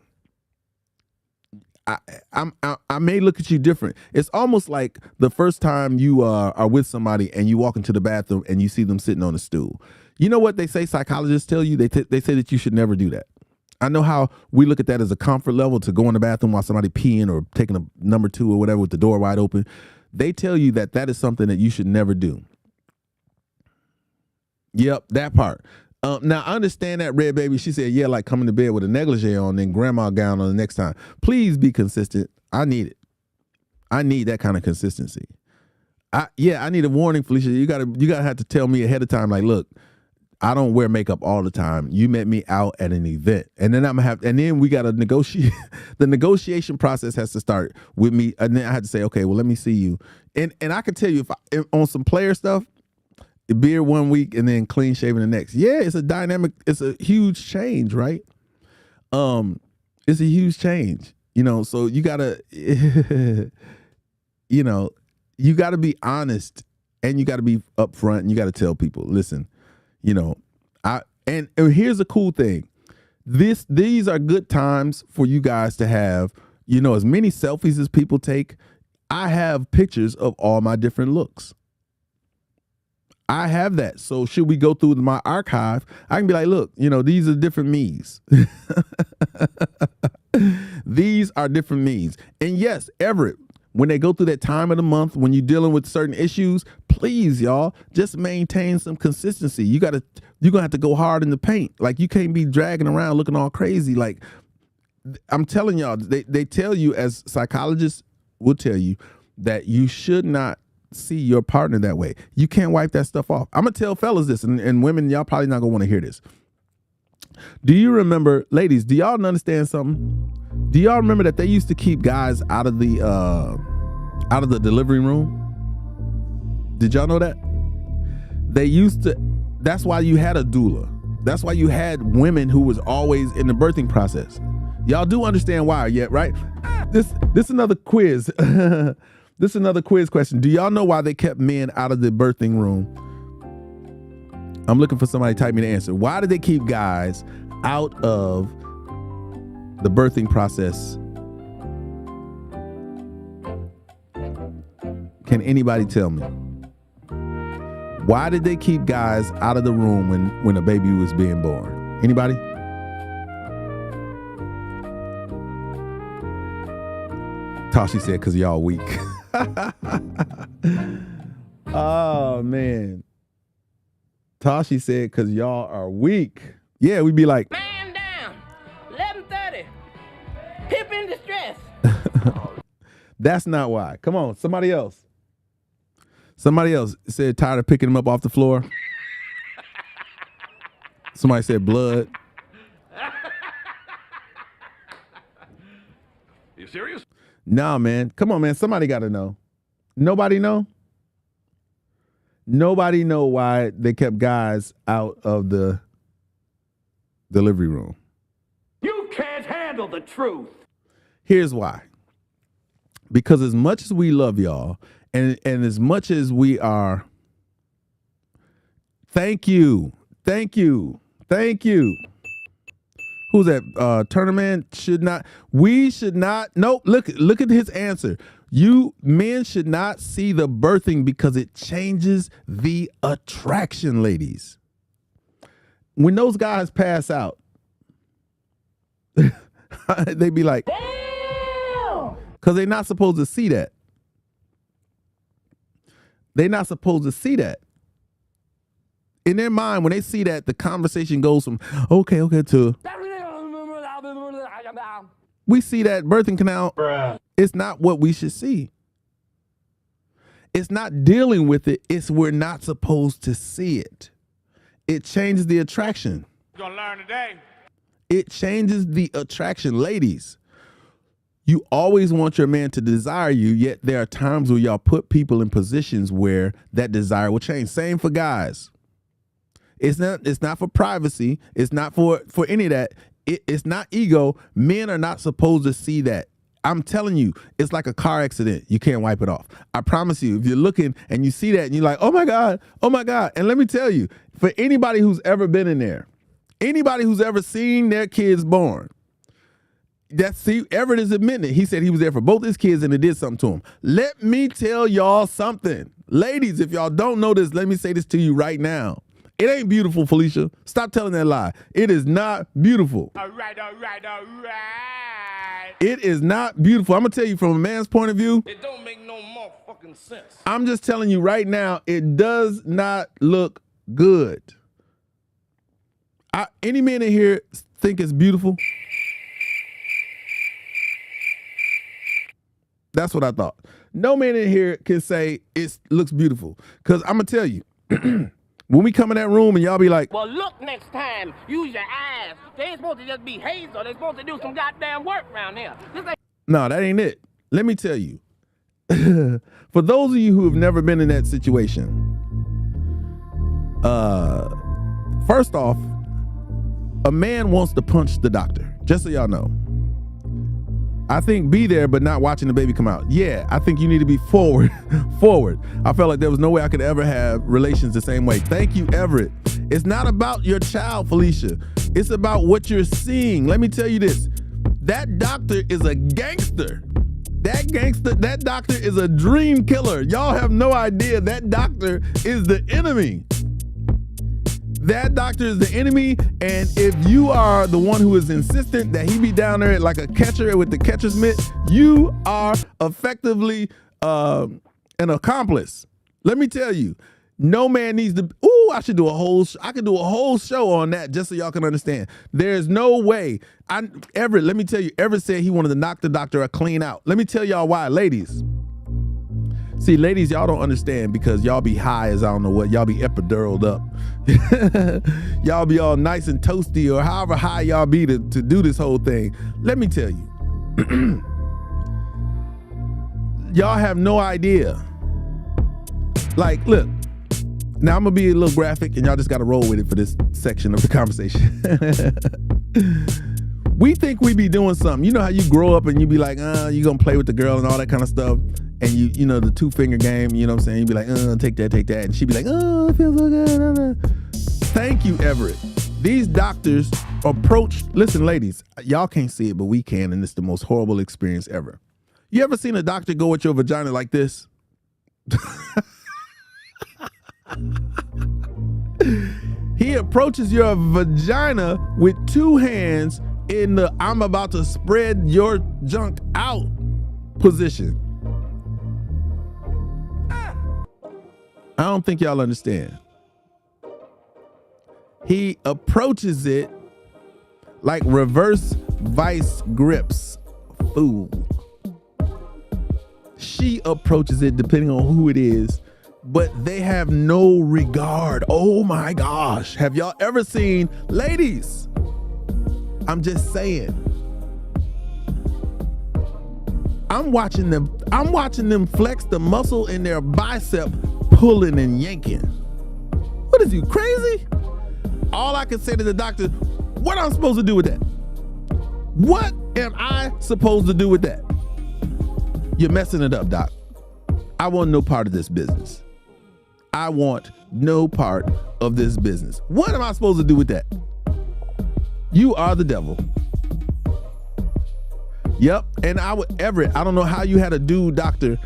I may look at you different. It's almost like the first time you are with somebody and you walk into the bathroom and you see them sitting on a stool. You know what they say? Psychologists tell you, they say that you should never do that. I know how we look at that as a comfort level, to go in the bathroom while somebody peeing or taking a number 2 or whatever with the door wide open. They tell you that is something that you should never do. Yep, that part. Now, I understand that, Red Baby. She said, yeah, like coming to bed with a negligee on and grandma gown on the next time. Please be consistent. I need it. I need that kind of consistency. I need a warning, Felicia. You gotta have to tell me ahead of time, like, look, I don't wear makeup all the time. You met me out at an event, and then we got to negotiate. The negotiation process has to start with me, and then I had to say, okay, well, let me see you. And I can tell you, if on some player stuff, beard one week and then clean shaven the next. Yeah, it's a dynamic. It's a huge change, right? It's a huge change. You know, so you gotta, you know, you gotta be honest and you gotta be upfront and you gotta tell people, listen, you know, and here's a cool thing. These are good times for you guys to have, you know, as many selfies as people take. I have pictures of all my different looks. I have that. So should we go through my archive, I can be like, look, you know, these are different me's. These are different me's. And yes, Everett, when they go through that time of the month, when you're dealing with certain issues, please, y'all, just maintain some consistency. You're going to have to go hard in the paint. Like, you can't be dragging around looking all crazy. Like, I'm telling y'all, they tell you, as psychologists will tell you, that you should not see your partner that way. You can't wipe that stuff off. I'm going to tell fellas this, and women, y'all probably not going to want to hear this. Do you remember, ladies, do y'all understand something? Do y'all remember that they used to keep guys out of the delivery room? Did y'all know that? They used to, that's why you had a doula. That's why you had women who was always in the birthing process. Y'all do understand why yet, right? This another quiz. This is another quiz question. Do y'all know why they kept men out of the birthing room? I'm looking for somebody to type me the answer. Why did they keep guys out of the birthing process? Can anybody tell me? Why did they keep guys out of the room when a baby was being born? Anybody? Tashi said, because y'all weak. Oh, man. Tashi said, because y'all are weak. Yeah, we'd be like, Man down. 11:30. Pip in distress. that's not why. Come on, somebody else. Somebody else said tired of picking him up off the floor. Somebody said blood. You serious? Nah, man. Come on, man. Somebody got to know. Nobody know? Nobody know why they kept guys out of the delivery room. You can't handle the truth. Here's why. Because as much as we love y'all, and as much as we are, thank you. Who's that? Turnerman we should not, nope, look at his answer. You men should not see the birthing because it changes the attraction, ladies. When those guys pass out, they be like, because they're not supposed to see that. They're not supposed to see that. In their mind, when they see that, the conversation goes from, okay, to, we see that birthing canal. Bruh. It's not what we should see. It's not dealing with it. It's we're not supposed to see it. It changes the attraction. You're gonna learn today. It changes the attraction. Ladies, you always want your man to desire you, yet there are times where y'all put people in positions where that desire will change. Same for guys. It's not for privacy. It's not for any of that. It's not ego. Men are not supposed to see that. I'm telling you, it's like a car accident. You can't wipe it off. I promise you, if you're looking and you see that and you're like, oh my God. And let me tell you, for anybody who's ever been in there, anybody who's ever seen their kids born, Everett is admitting it. He said he was there for both his kids and it did something to him. Let me tell y'all something. Ladies, if y'all don't know this, let me say this to you right now. It ain't beautiful, Felicia. Stop telling that lie. It is not beautiful. All right. It is not beautiful. I'm going to tell you from a man's point of view. It don't make no more fucking sense. I'm just telling you right now, it does not look good. Any man in here think it's beautiful? That's what I thought. No man in here can say it looks beautiful. Because I'm going to tell you, when we come in that room and y'all be like, Well, look next time. Use your eyes. They ain't supposed to just be hazel. They supposed to do some goddamn work around here. no, that ain't it. Let me tell you. For those of you who have never been in that situation, first off, a man wants to punch the doctor. Just so y'all know. I think be there, but not watching the baby come out. Yeah, I think you need to be forward. I felt like there was no way I could ever have relations the same way. Thank you, Everett. It's not about your child, Felicia. It's about what you're seeing. Let me tell you this. That doctor is a gangster. That doctor is a dream killer. Y'all have no idea. That doctor is the enemy. That doctor is the enemy, and if you are the one who is insistent that he be down there like a catcher with the catcher's mitt, you are effectively an accomplice. Let me tell you, no man needs to. I could do a whole show on that just so y'all can understand. There's no way. Everett, let me tell you, Everett said he wanted to knock the doctor a clean out. Let me tell y'all why, ladies. See, ladies, y'all don't understand because y'all be high as I don't know what. Y'all be epiduraled up. Y'all be all nice and toasty or however high y'all be to do this whole thing. Let me tell you. Y'all have no idea. Like, look. Now I'm going to be a little graphic and y'all just got to roll with it for this section of the conversation. We think we be doing something. You know how you grow up and you be like, you going to play with the girl and all that kind of stuff. And you know, the 2-finger game, you know what I'm saying? You be like, take that. And she be like, it feels so good. Thank you, Everett. These doctors listen, ladies, y'all can't see it, but we can. And it's the most horrible experience ever. You ever seen a doctor go at your vagina like this? He approaches your vagina with 2 hands in the I'm about to spread your junk out position. I don't think y'all understand. He approaches it like reverse vice grips. Fool. She approaches it depending on who it is, but they have no regard. Oh my gosh. Have y'all ever seen, ladies? I'm just saying. I'm watching them flex the muscle in their bicep, pulling and yanking. What is you, crazy? All I can say to the doctor, what am I supposed to do with that? What am I supposed to do with that? You're messing it up, doc. I want no part of this business. I want no part of this business. What am I supposed to do with that? You are the devil. Yep. And Everett, I don't know how you had a dude doctor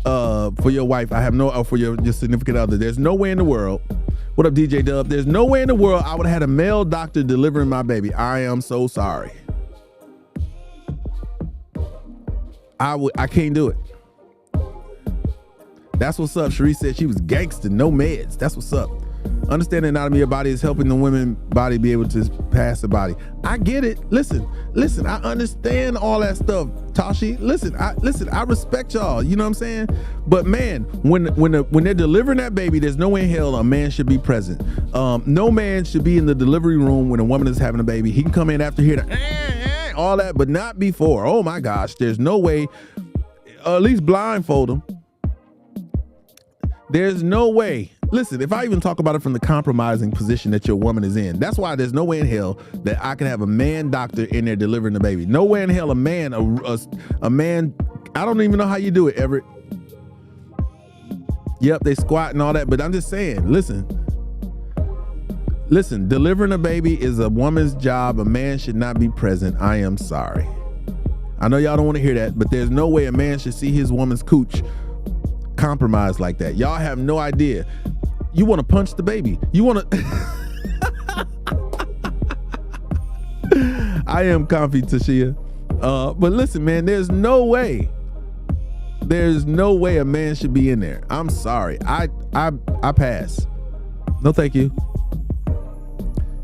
for your wife. For your significant other. There's no way in the world. What up, DJ Dub? There's no way in the world I would have had a male doctor delivering my baby. I am so sorry. I can't do it. That's what's up. Cherie said she was gangster, no meds. That's what's up. Understanding the anatomy of body is helping the women's body be able to pass the body. I get it. Listen, I understand all that stuff, Tashi. Listen, I respect y'all. You know what I'm saying? But man, when they're delivering that baby, there's no way in hell a man should be present. No man should be in the delivery room when a woman is having a baby. He can come in after hearing all that, but not before. Oh my gosh, there's no way. At least blindfold them. There's no way. Listen, if I even talk about it from the compromising position that your woman is in, that's why there's no way in hell that I can have a man doctor in there delivering the baby. No way in hell a man, I don't even know how you do it, Everett. Yep, they squat and all that, but I'm just saying, listen, delivering a baby is a woman's job. A man should not be present. I am sorry. I know y'all don't want to hear that, but there's no way a man should see his woman's cooch compromised like that. Y'all have no idea. You want to punch the baby. You want to. I am comfy, Tashia. But listen, man, there's no way a man should be in there. I'm sorry. I pass. No, thank you.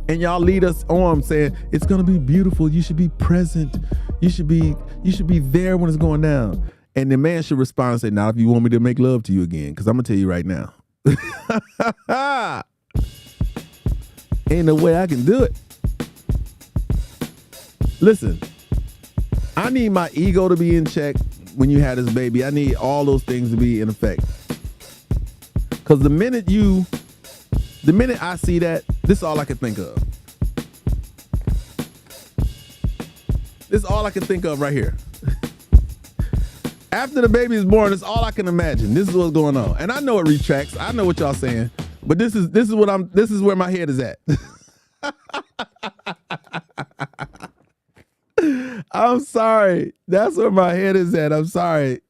And y'all lead us on saying it's gonna be beautiful. You should be present. You should be there when it's going down. And the man should respond and say, "Now, if you want me to make love to you again, because I'm gonna tell you right now, ain't no way I can do it." Listen, I need my ego to be in check when you had this baby. I need all those things to be in effect. Because the minute I see that, this is all I can think of. This is all I can think of right here. After the baby is born, it's all I can imagine. This is what's going on. And I know it retracts. I know what y'all saying. But this is where my head is at. I'm sorry. That's where my head is at. I'm sorry.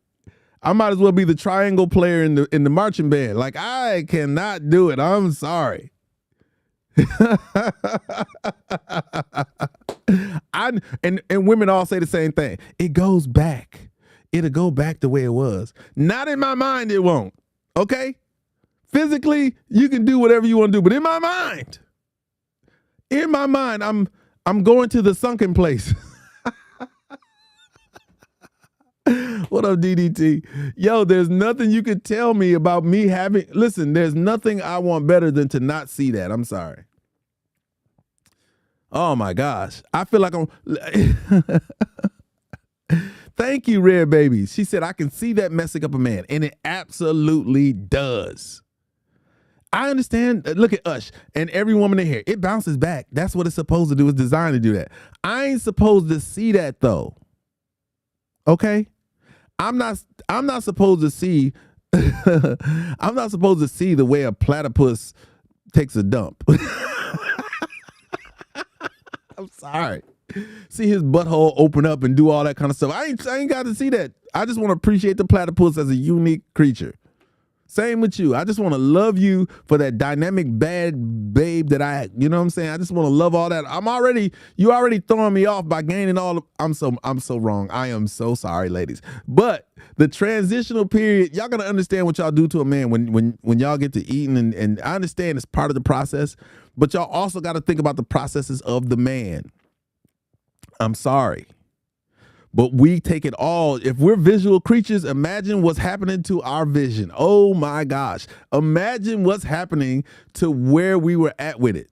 I might as well be the triangle player in the marching band. Like, I cannot do it. I'm sorry. And women all say the same thing. It goes back. It'll go back the way it was. Not in my mind, it won't. Okay? Physically, you can do whatever you want to do, but in my mind, I'm going to the sunken place. What up, DDT? Yo, there's nothing you could tell me about me having. Listen, there's nothing I want better than to not see that. I'm sorry. Oh my gosh. I feel like I'm. Thank you, Rare Baby. She said, I can see that messing up a man. And it absolutely does. I understand. Look at Ush and every woman in here. It bounces back. That's what it's supposed to do. It's designed to do that. I ain't supposed to see that though. Okay? I'm not supposed to see I'm not supposed to see the way a platypus takes a dump. I'm sorry. See his butthole open up and do all that kind of stuff. I ain't got to see that. I just want to appreciate the platypus as a unique creature. Same with you. I just want to love you for that dynamic bad babe that you know what I'm saying? I just want to love all that. You already throwing me off by gaining all of, I'm so wrong. I am so sorry, ladies. But the transitional period, y'all got to understand what y'all do to a man when y'all get to eating, and I understand it's part of the process, but y'all also got to think about the processes of the man. I'm sorry. But we take it all. If we're visual creatures, imagine what's happening to our vision. Oh my gosh. Imagine what's happening to where we were at with it.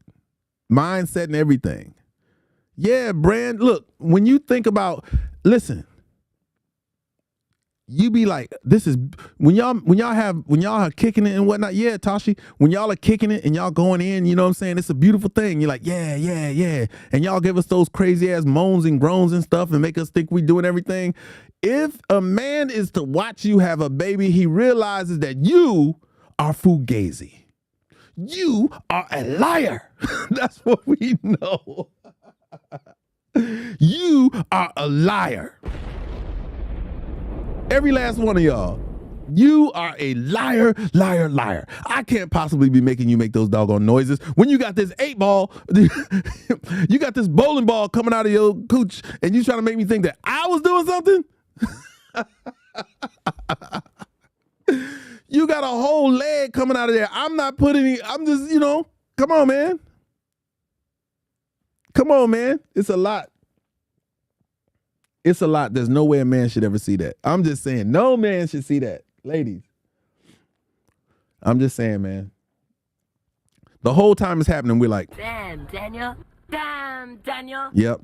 Mindset and everything. Yeah, Brand, look, when you think about, listen, you be like, this is when y'all are kicking it and whatnot. Yeah, Tashi, when y'all are kicking it and y'all going in, you know what I'm saying? It's a beautiful thing. You're like, yeah. And y'all give us those crazy ass moans and groans and stuff and make us think we doing everything. If a man is to watch you have a baby, he realizes that you are fugazi. You are a liar. That's what we know. You are a liar. Every last one of y'all. You are a liar, liar, liar. I can't possibly be making you make those doggone noises when you got this 8-ball, you got this bowling ball coming out of your cooch, and you trying to make me think that I was doing something? You got a whole leg coming out of there. I'm just, come on, man. Come on, man. It's a lot. It's a lot. There's no way a man should ever see that. I'm just saying, no man should see that. Ladies, I'm just saying, man. The whole time it's happening, we're like, damn, Daniel. Damn, Daniel. Yep.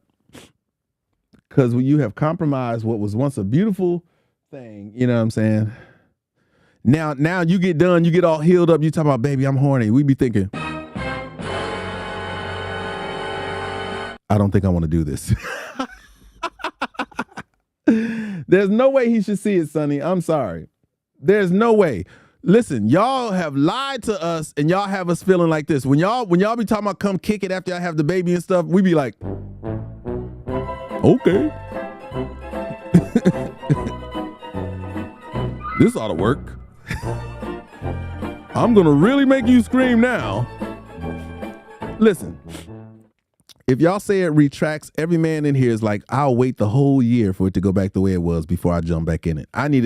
Because when you have compromised what was once a beautiful thing, you know what I'm saying? Now you get done, you get all healed up, you talking about, baby, I'm horny. We be thinking, I don't think I want to do this. There's no way he should see it, Sonny. I'm sorry. There's no way. Listen, y'all have lied to us and y'all have us feeling like this. When y'all be talking about come kick it after I have the baby and stuff, we be like, okay. This ought to work. I'm going to really make you scream now. Listen. If y'all say it retracts, every man in here is like, I'll wait the whole year for it to go back the way it was before I jump back in it. I need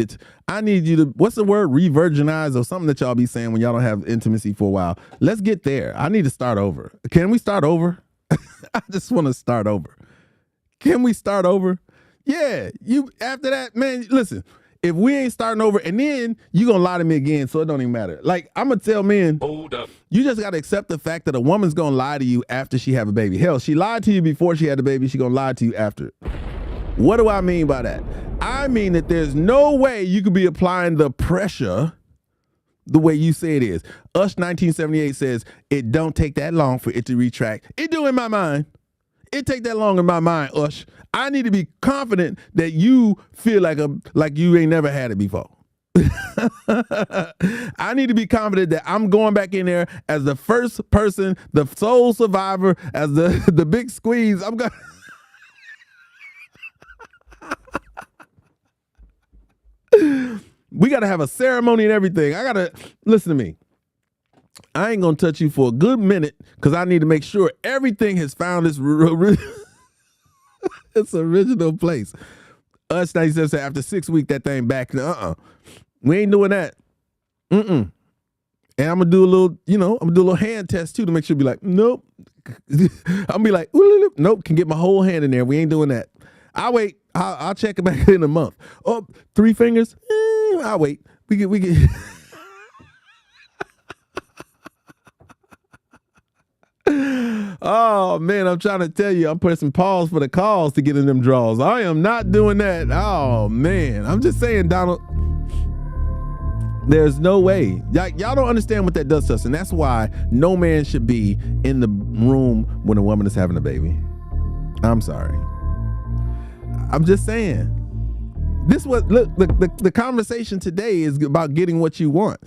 you to, what's the word? Re-virginize or something that y'all be saying when y'all don't have intimacy for a while. Let's get there. I need to start over. Can we start over? I just want to start over. Can we start over? Yeah. After that, man, listen, if we ain't starting over and then you gonna lie to me again, so it don't even matter. Like, I'm gonna tell men, hold up. You just gotta accept the fact that a woman's gonna lie to you after she have a baby. Hell, she lied to you before she had the baby, she gonna lie to you after. What do I mean by that? I mean that there's no way you could be applying the pressure the way you say it is. Us 1978 says it don't take that long for it to retract. It do in my mind. It take that long in my mind, Ush. I need to be confident that you feel like you ain't never had it before. I need to be confident that I'm going back in there as the first person, the sole survivor, as the big squeeze. I'm going. We got to have a ceremony and everything. I got to listen to me. I ain't gonna touch you for a good minute because I need to make sure everything has found its its original place. Us 97 said after 6 weeks that thing back. We ain't doing that. And I'm gonna do a little hand test too to make sure. Be like, nope. I'm be like, nope. Can get my whole hand in there. We ain't doing that. I'll wait. I'll check it back in a month. Oh, 3 fingers. I'll wait. We get. Oh man, I'm trying to tell you, I'm pressing pause for the calls to get in them draws. I am not doing that. Oh man, I'm just saying, Donald. There's no way. Y'all don't understand what that does to us, and that's why no man should be in the room when a woman is having a baby. I'm sorry. I'm just saying. The conversation today is about getting what you want.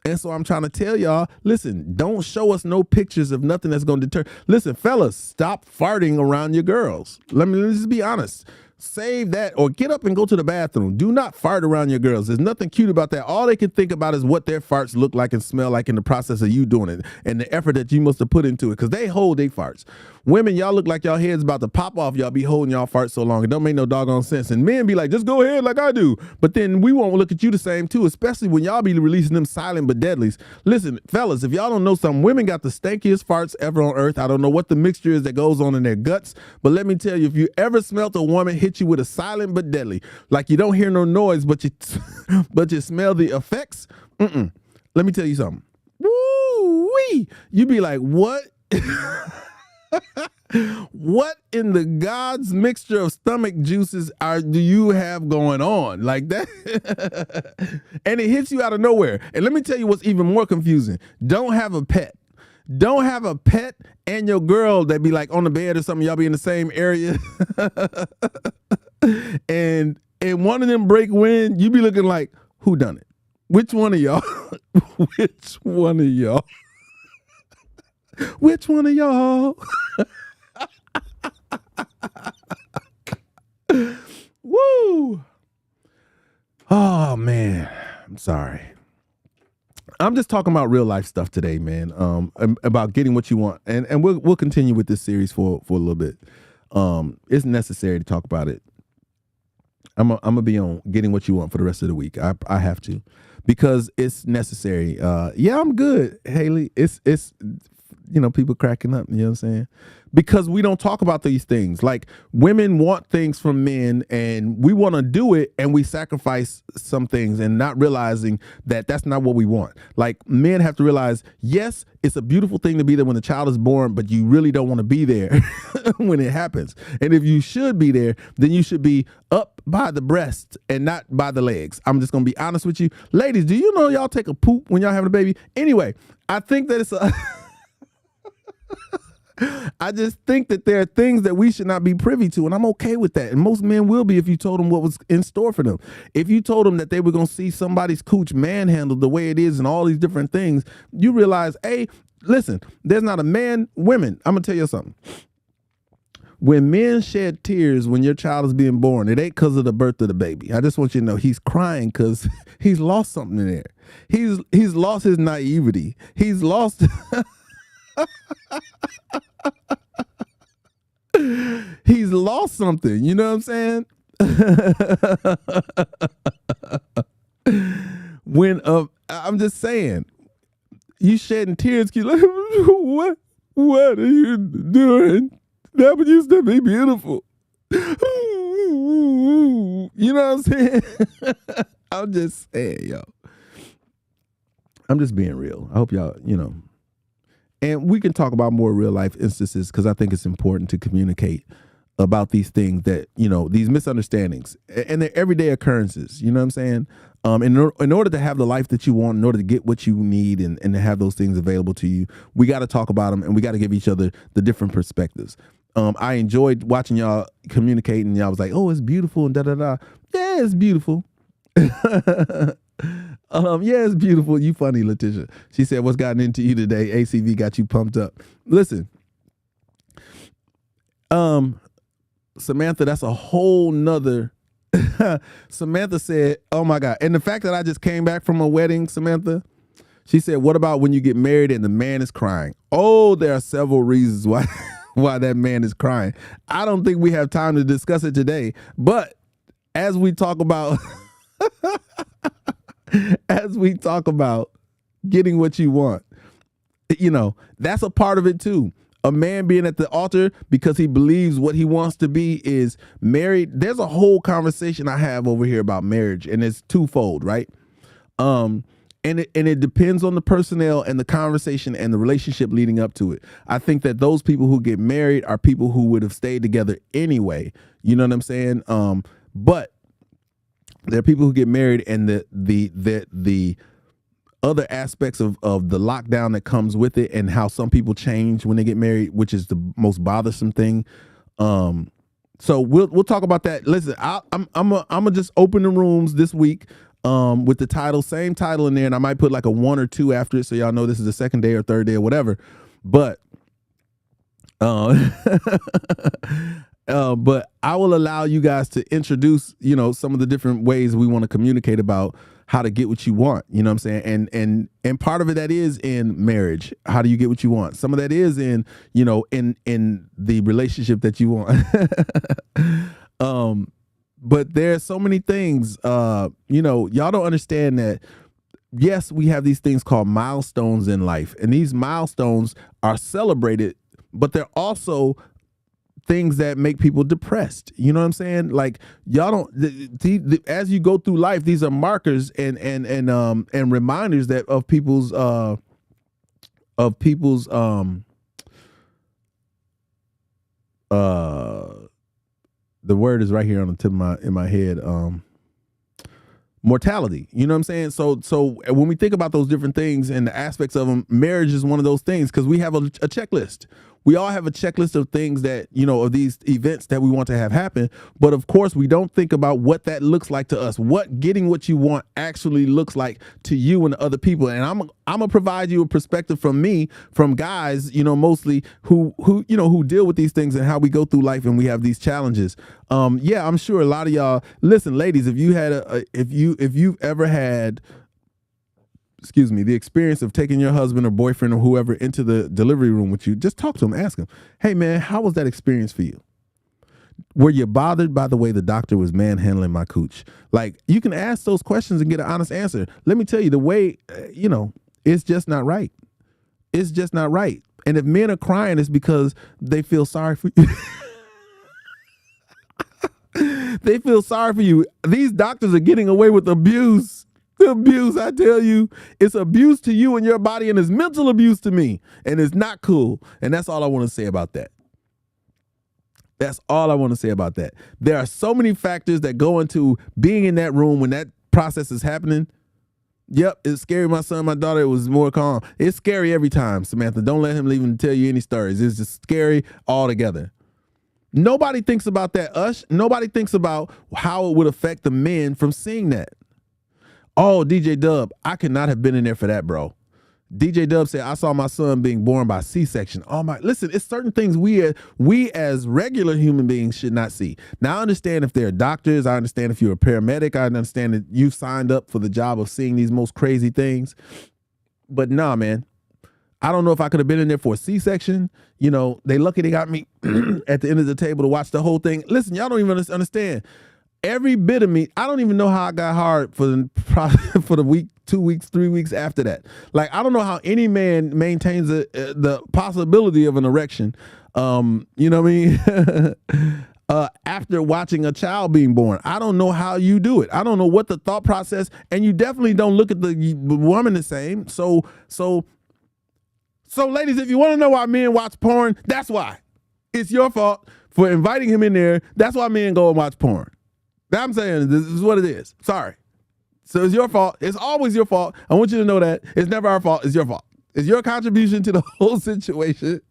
And so I'm trying to tell y'all, listen, don't show us no pictures of nothing that's going to deter. Listen, fellas, stop farting around your girls. Let's just be honest. Save that or get up and go to the bathroom. Do not fart around your girls. There's nothing cute about that. All they can think about is what their farts look like and smell like in the process of you doing it and the effort that you must have put into it because they hold their farts. Women, y'all look like y'all heads about to pop off. Y'all be holding y'all farts so long. It don't make no doggone sense. And men be like, just go ahead like I do. But then we won't look at you the same too, especially when y'all be releasing them silent but deadlies. Listen, fellas, if y'all don't know something, women got the stankiest farts ever on earth. I don't know what the mixture is that goes on in their guts, but let me tell you, if you ever smelt a woman hit you with a silent but deadly, like you don't hear no noise, but you smell the effects, let me tell you something. Woo-wee! You be like, what? What in the God's mixture of stomach juices do you have going on like that? And it hits you out of nowhere. And let me tell you what's even more confusing. Don't have a pet. Don't have a pet and your girl that be like on the bed or something. Y'all be in the same area. and one of them break wind. You be looking like, who done it? Which one of y'all? Which one of y'all? Which one of y'all? Woo! Oh man, I'm sorry. I'm just talking about real life stuff today, man. About getting what you want, and we'll continue with this series for a little bit. It's necessary to talk about it. I'm gonna be on getting what you want for the rest of the week. I have to, because it's necessary. Yeah, I'm good, Haley. It's people cracking up. You know what I'm saying? Because we don't talk about these things. Like, women want things from men and we want to do it, and we sacrifice some things and not realizing that that's not what we want. Like, men have to realize, yes, it's a beautiful thing to be there when the child is born, but you really don't want to be there when it happens. And if you should be there, then you should be up by the breast and not by the legs. I'm just going to be honest with you. Ladies, do you know y'all take a poop when y'all having a baby? Anyway, I think that it's a... I just think that there are things that we should not be privy to, and I'm okay with that. And most men will be if you told them what was in store for them. If you told them that they were going to see somebody's cooch manhandled the way it is and all these different things, you realize, hey, listen, there's not a man, women, I'm going to tell you something. When men shed tears when your child is being born, it ain't because of the birth of the baby. I just want you to know he's crying because he's lost something in there. He's lost his naivety. He's lost... He's lost something, you know what I'm saying? When I'm just saying, you shedding tears, you like, what are you doing? That would used to be beautiful. You know what I'm saying? I'm just saying, yo. I'm just being real. I hope y'all, and we can talk about more real life instances because I think it's important to communicate about these things that, these misunderstandings and they're everyday occurrences. You know what I'm saying? In order to have the life that you want, in order to get what you need and to have those things available to you, we got to talk about them and we got to give each other the different perspectives. I enjoyed watching y'all communicating. Y'all was like, "Oh, it's beautiful," and da da da. Yeah, it's beautiful. Yeah, it's beautiful. You funny, Letitia. She said, "What's gotten into you today? ACV got you pumped up." Listen, Samantha, that's a whole nother. Samantha said, "Oh my God!" And the fact that I just came back from a wedding, Samantha. She said, "What about when you get married and the man is crying?" Oh, there are several reasons why why that man is crying. I don't think we have time to discuss it today, but as we talk about getting what you want, that's a part of it too. A man being at the altar because he believes what he wants to be is married. There's a whole conversation I have over here about marriage, and it's twofold, right? And it depends on the personnel and the conversation and the relationship leading up to it. I think that those people who get married are people who would have stayed together anyway. You know what I'm saying? But there are people who get married, and the other aspects of the lockdown that comes with it, and how some people change when they get married, which is the most bothersome thing. So we'll talk about that. Listen, I'm gonna just open the rooms this week. With the title, same title in there, and I might put like a 1 or 2 after it, so y'all know this is the second day or third day or whatever. But, but I will allow you guys to introduce, some of the different ways we want to communicate about how to get what you want. You know what I'm saying? And part of it that is in marriage. How do you get what you want? Some of that is in, in the relationship that you want. But there's so many things, y'all don't understand that. Yes, we have these things called milestones in life, and these milestones are celebrated, but they're also things that make people depressed. You know what I'm saying? Like, y'all don't, as you go through life, these are markers and reminders that of people's the word is right here on the tip of my head. Mortality. You know what I'm saying? So when we think about those different things and the aspects of them, marriage is one of those things, because we have a checklist. We all have a checklist of things that, of these events that we want to have happen. But of course, we don't think about what that looks like to us, what getting what you want actually looks like to you and other people. And I'm going to provide you a perspective from me, from guys, mostly who deal with these things and how we go through life and we have these challenges. Yeah, I'm sure a lot of y'all, listen, ladies, if you had if you've ever had, the experience of taking your husband or boyfriend or whoever into the delivery room with you, just talk to him, ask him, "Hey man, how was that experience for you? Were you bothered by the way the doctor was manhandling my cooch?" Like, you can ask those questions and get an honest answer. Let me tell you, the way, it's just not right. It's just not right. And if men are crying, it's because they feel sorry for you. They feel sorry for you. These doctors are getting away with abuse. The abuse, I tell you, it's abuse to you and your body, and it's mental abuse to me, and it's not cool. And that's all I want to say about that. That's all I want to say about that. There are so many factors that go into being in that room when that process is happening. Yep, it's scary. My son, my daughter, it was more calm. It's scary every time, Samantha. Don't let him even tell you any stories. It's just scary altogether. Nobody thinks about that, Ush. Nobody thinks about how it would affect the men from seeing that. Oh, DJ Dub, I could not have been in there for that, bro. DJ Dub said, "I saw my son being born by C-section." Oh my, listen, it's certain things we as regular human beings should not see. Now, I understand if they're doctors. I understand if you're a paramedic. I understand that you've signed up for the job of seeing these most crazy things. But nah, man, I don't know if I could have been in there for a C-section. They lucky they got me at the end of the table to watch the whole thing. Listen, y'all don't even understand. Every bit of me, I don't even know how I got hard for the week, 2 weeks, 3 weeks after that. Like, I don't know how any man maintains the possibility of an erection. You know what I mean? After watching a child being born, I don't know how you do it. I don't know what the thought process, and you definitely don't look at the woman the same. So, ladies, if you want to know why men watch porn, that's why. It's your fault for inviting him in there. That's why men go and watch porn. I'm saying this is what it is. Sorry. So it's your fault. It's always your fault. I want you to know that. It's never our fault. It's your fault. It's your contribution to the whole situation.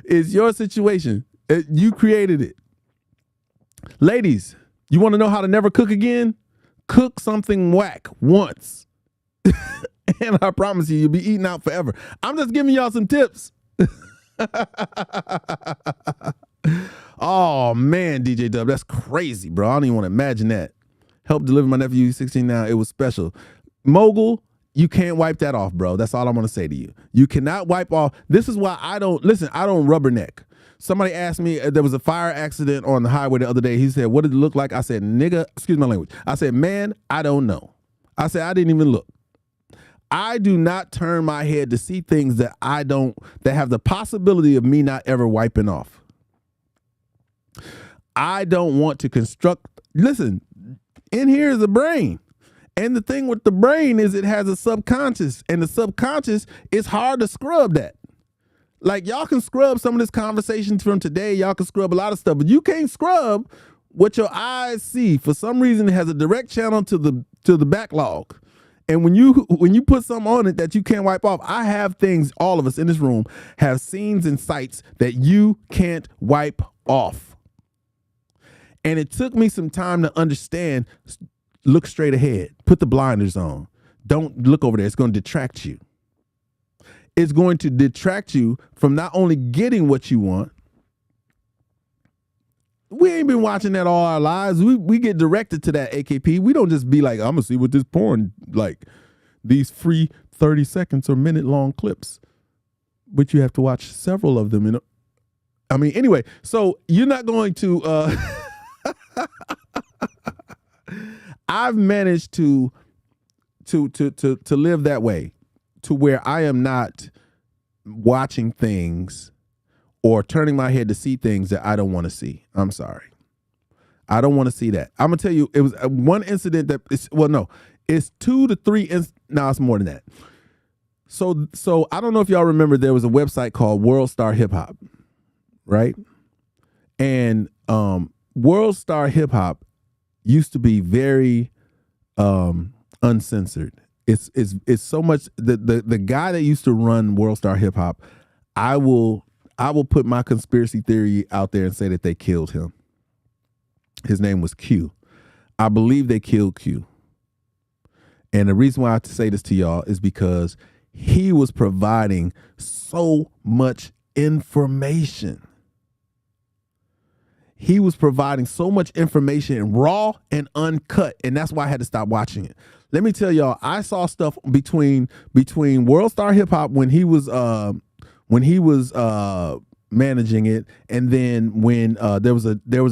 It's your situation. You created it. Ladies, you want to know how to never cook again? Cook something whack once. And I promise you, you'll be eating out forever. I'm just giving y'all some tips. Oh, man, DJ Dub, that's crazy, bro. I don't even want to imagine that. Helped deliver my nephew, 16 now. It was special. Mogul, you can't wipe that off, bro. That's all I'm going to say to you. You cannot wipe off. This is why I don't rubberneck. Somebody asked me, there was a fire accident on the highway the other day. He said, what did it look like? I said, nigga, excuse my language. I said, man, I don't know. I said, I didn't even look. I do not turn my head to see things that that have the possibility of me not ever wiping off. I don't want to construct. Listen, in here is a brain. And the thing with the brain is it has a subconscious, and the subconscious is hard to scrub that. Like, y'all can scrub some of this conversation from today. Y'all can scrub a lot of stuff, but you can't scrub what your eyes see. For some reason, it has a direct channel to the backlog. And when you put something on it that you can't wipe off, I have things, all of us in this room have scenes and sights that you can't wipe off. And it took me some time to understand, look straight ahead, put the blinders on. Don't look over there. It's going to detract you. It's going to detract you from not only getting what you want. We ain't been watching that all our lives. We get directed to that, AKP. We don't just be like, I'm going to see what this porn, like these free 30 seconds or minute long clips. But you have to watch several of them. Anyway, so you're not going to, I've managed to live that way, to where I am not watching things or turning my head to see things that I don't want to see. I'm sorry. I don't want to see that. I'm going to tell you, it was one incident that it's 2 to 3. No, it's more than that. So I don't know if y'all remember, there was a website called World Star Hip Hop, right? And World Star Hip Hop used to be very uncensored. It's so much. The guy that used to run World Star Hip Hop, I will put my conspiracy theory out there and say that they killed him. His name was Q. I believe they killed Q. And the reason why I have to say this to y'all is because he was providing so much information. He was providing so much information, raw and uncut, and that's why I had to stop watching it. Let me tell y'all, I saw stuff between World Star Hip Hop when he was managing it, and then when there was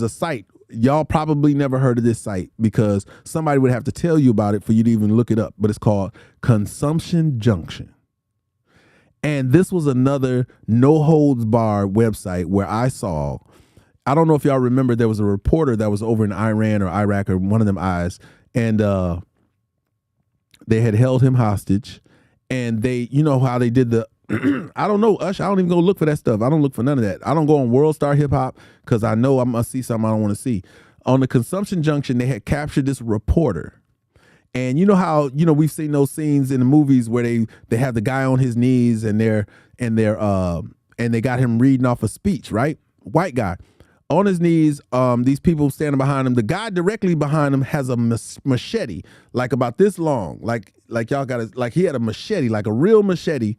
a site. Y'all probably never heard of this site because somebody would have to tell you about it for you to even look it up, but it's called Consumption Junction. And this was another no holds barred website where I don't know if y'all remember, there was a reporter that was over in Iran or Iraq or one of them eyes, and they had held him hostage, and they, you know how they did the I don't know, Ush, I don't even go look for that stuff. I don't look for none of that. I don't go on World Star Hip Hop because I know I'm going to see something I don't want to see. On the Consumption Junction, they had captured this reporter. And you know how, we've seen those scenes in the movies where they have the guy on his knees and they got him reading off a speech, right? White guy on his knees, these people standing behind him. The guy directly behind him has a machete, like about this long, like y'all got like he had a machete, like a real machete,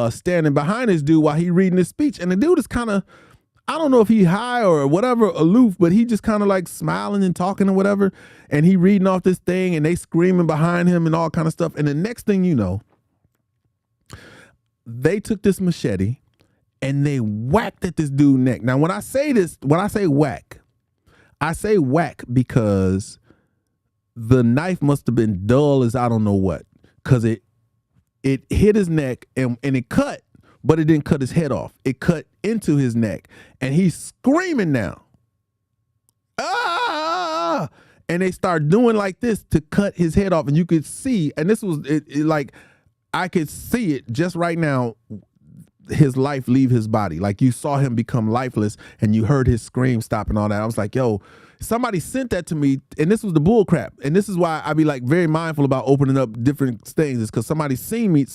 standing behind this dude while he reading his speech. And the dude is kind of, I don't know if he high or whatever, aloof, but he just kind of like smiling and talking or whatever. And he reading off this thing and they screaming behind him and all kind of stuff. And the next thing you know, they took this machete and they whacked at this dude's neck. Now, when I say whack, I say whack because the knife must have been dull as I don't know what, because it hit his neck and it cut, but it didn't cut his head off. It cut into his neck and he's screaming now. Ah! And they start doing like this to cut his head off. And you could see, and this was like, I could see it just right now. his life leave his body. Like you saw him become lifeless and you heard his scream stop and all that. I was like, yo, somebody sent that to me, and this was the bull crap. And this is why I be like very mindful about opening up different things, is because somebody seen me,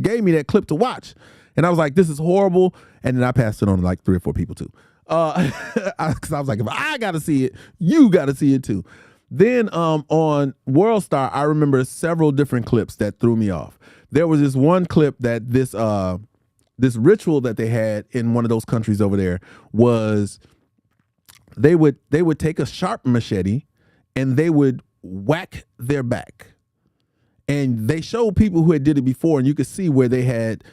gave me that clip to watch. And I was like, this is horrible. And then I passed it on to like 3 or 4 people too. Because I was like, if I got to see it, you got to see it too. Then on World Star, I remember several different clips that threw me off. There was this one clip that this ritual that they had in one of those countries over there was they would take a sharp machete and they would whack their back. And they showed people who had did it before, and you could see where they had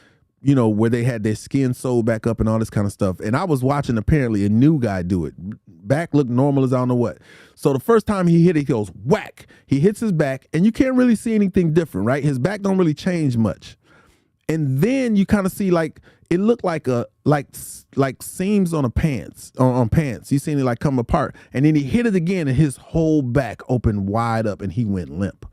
their skin sewed back up and all this kind of stuff. And I was watching apparently a new guy do it. Back looked normal as I don't know what. So the first time he hit it, he goes whack. He hits his back, and you can't really see anything different, right? His back don't really change much. And then you kind of see like it looked like seams on pants. You seen it like come apart. And then he hit it again, and his whole back opened wide up, and he went limp.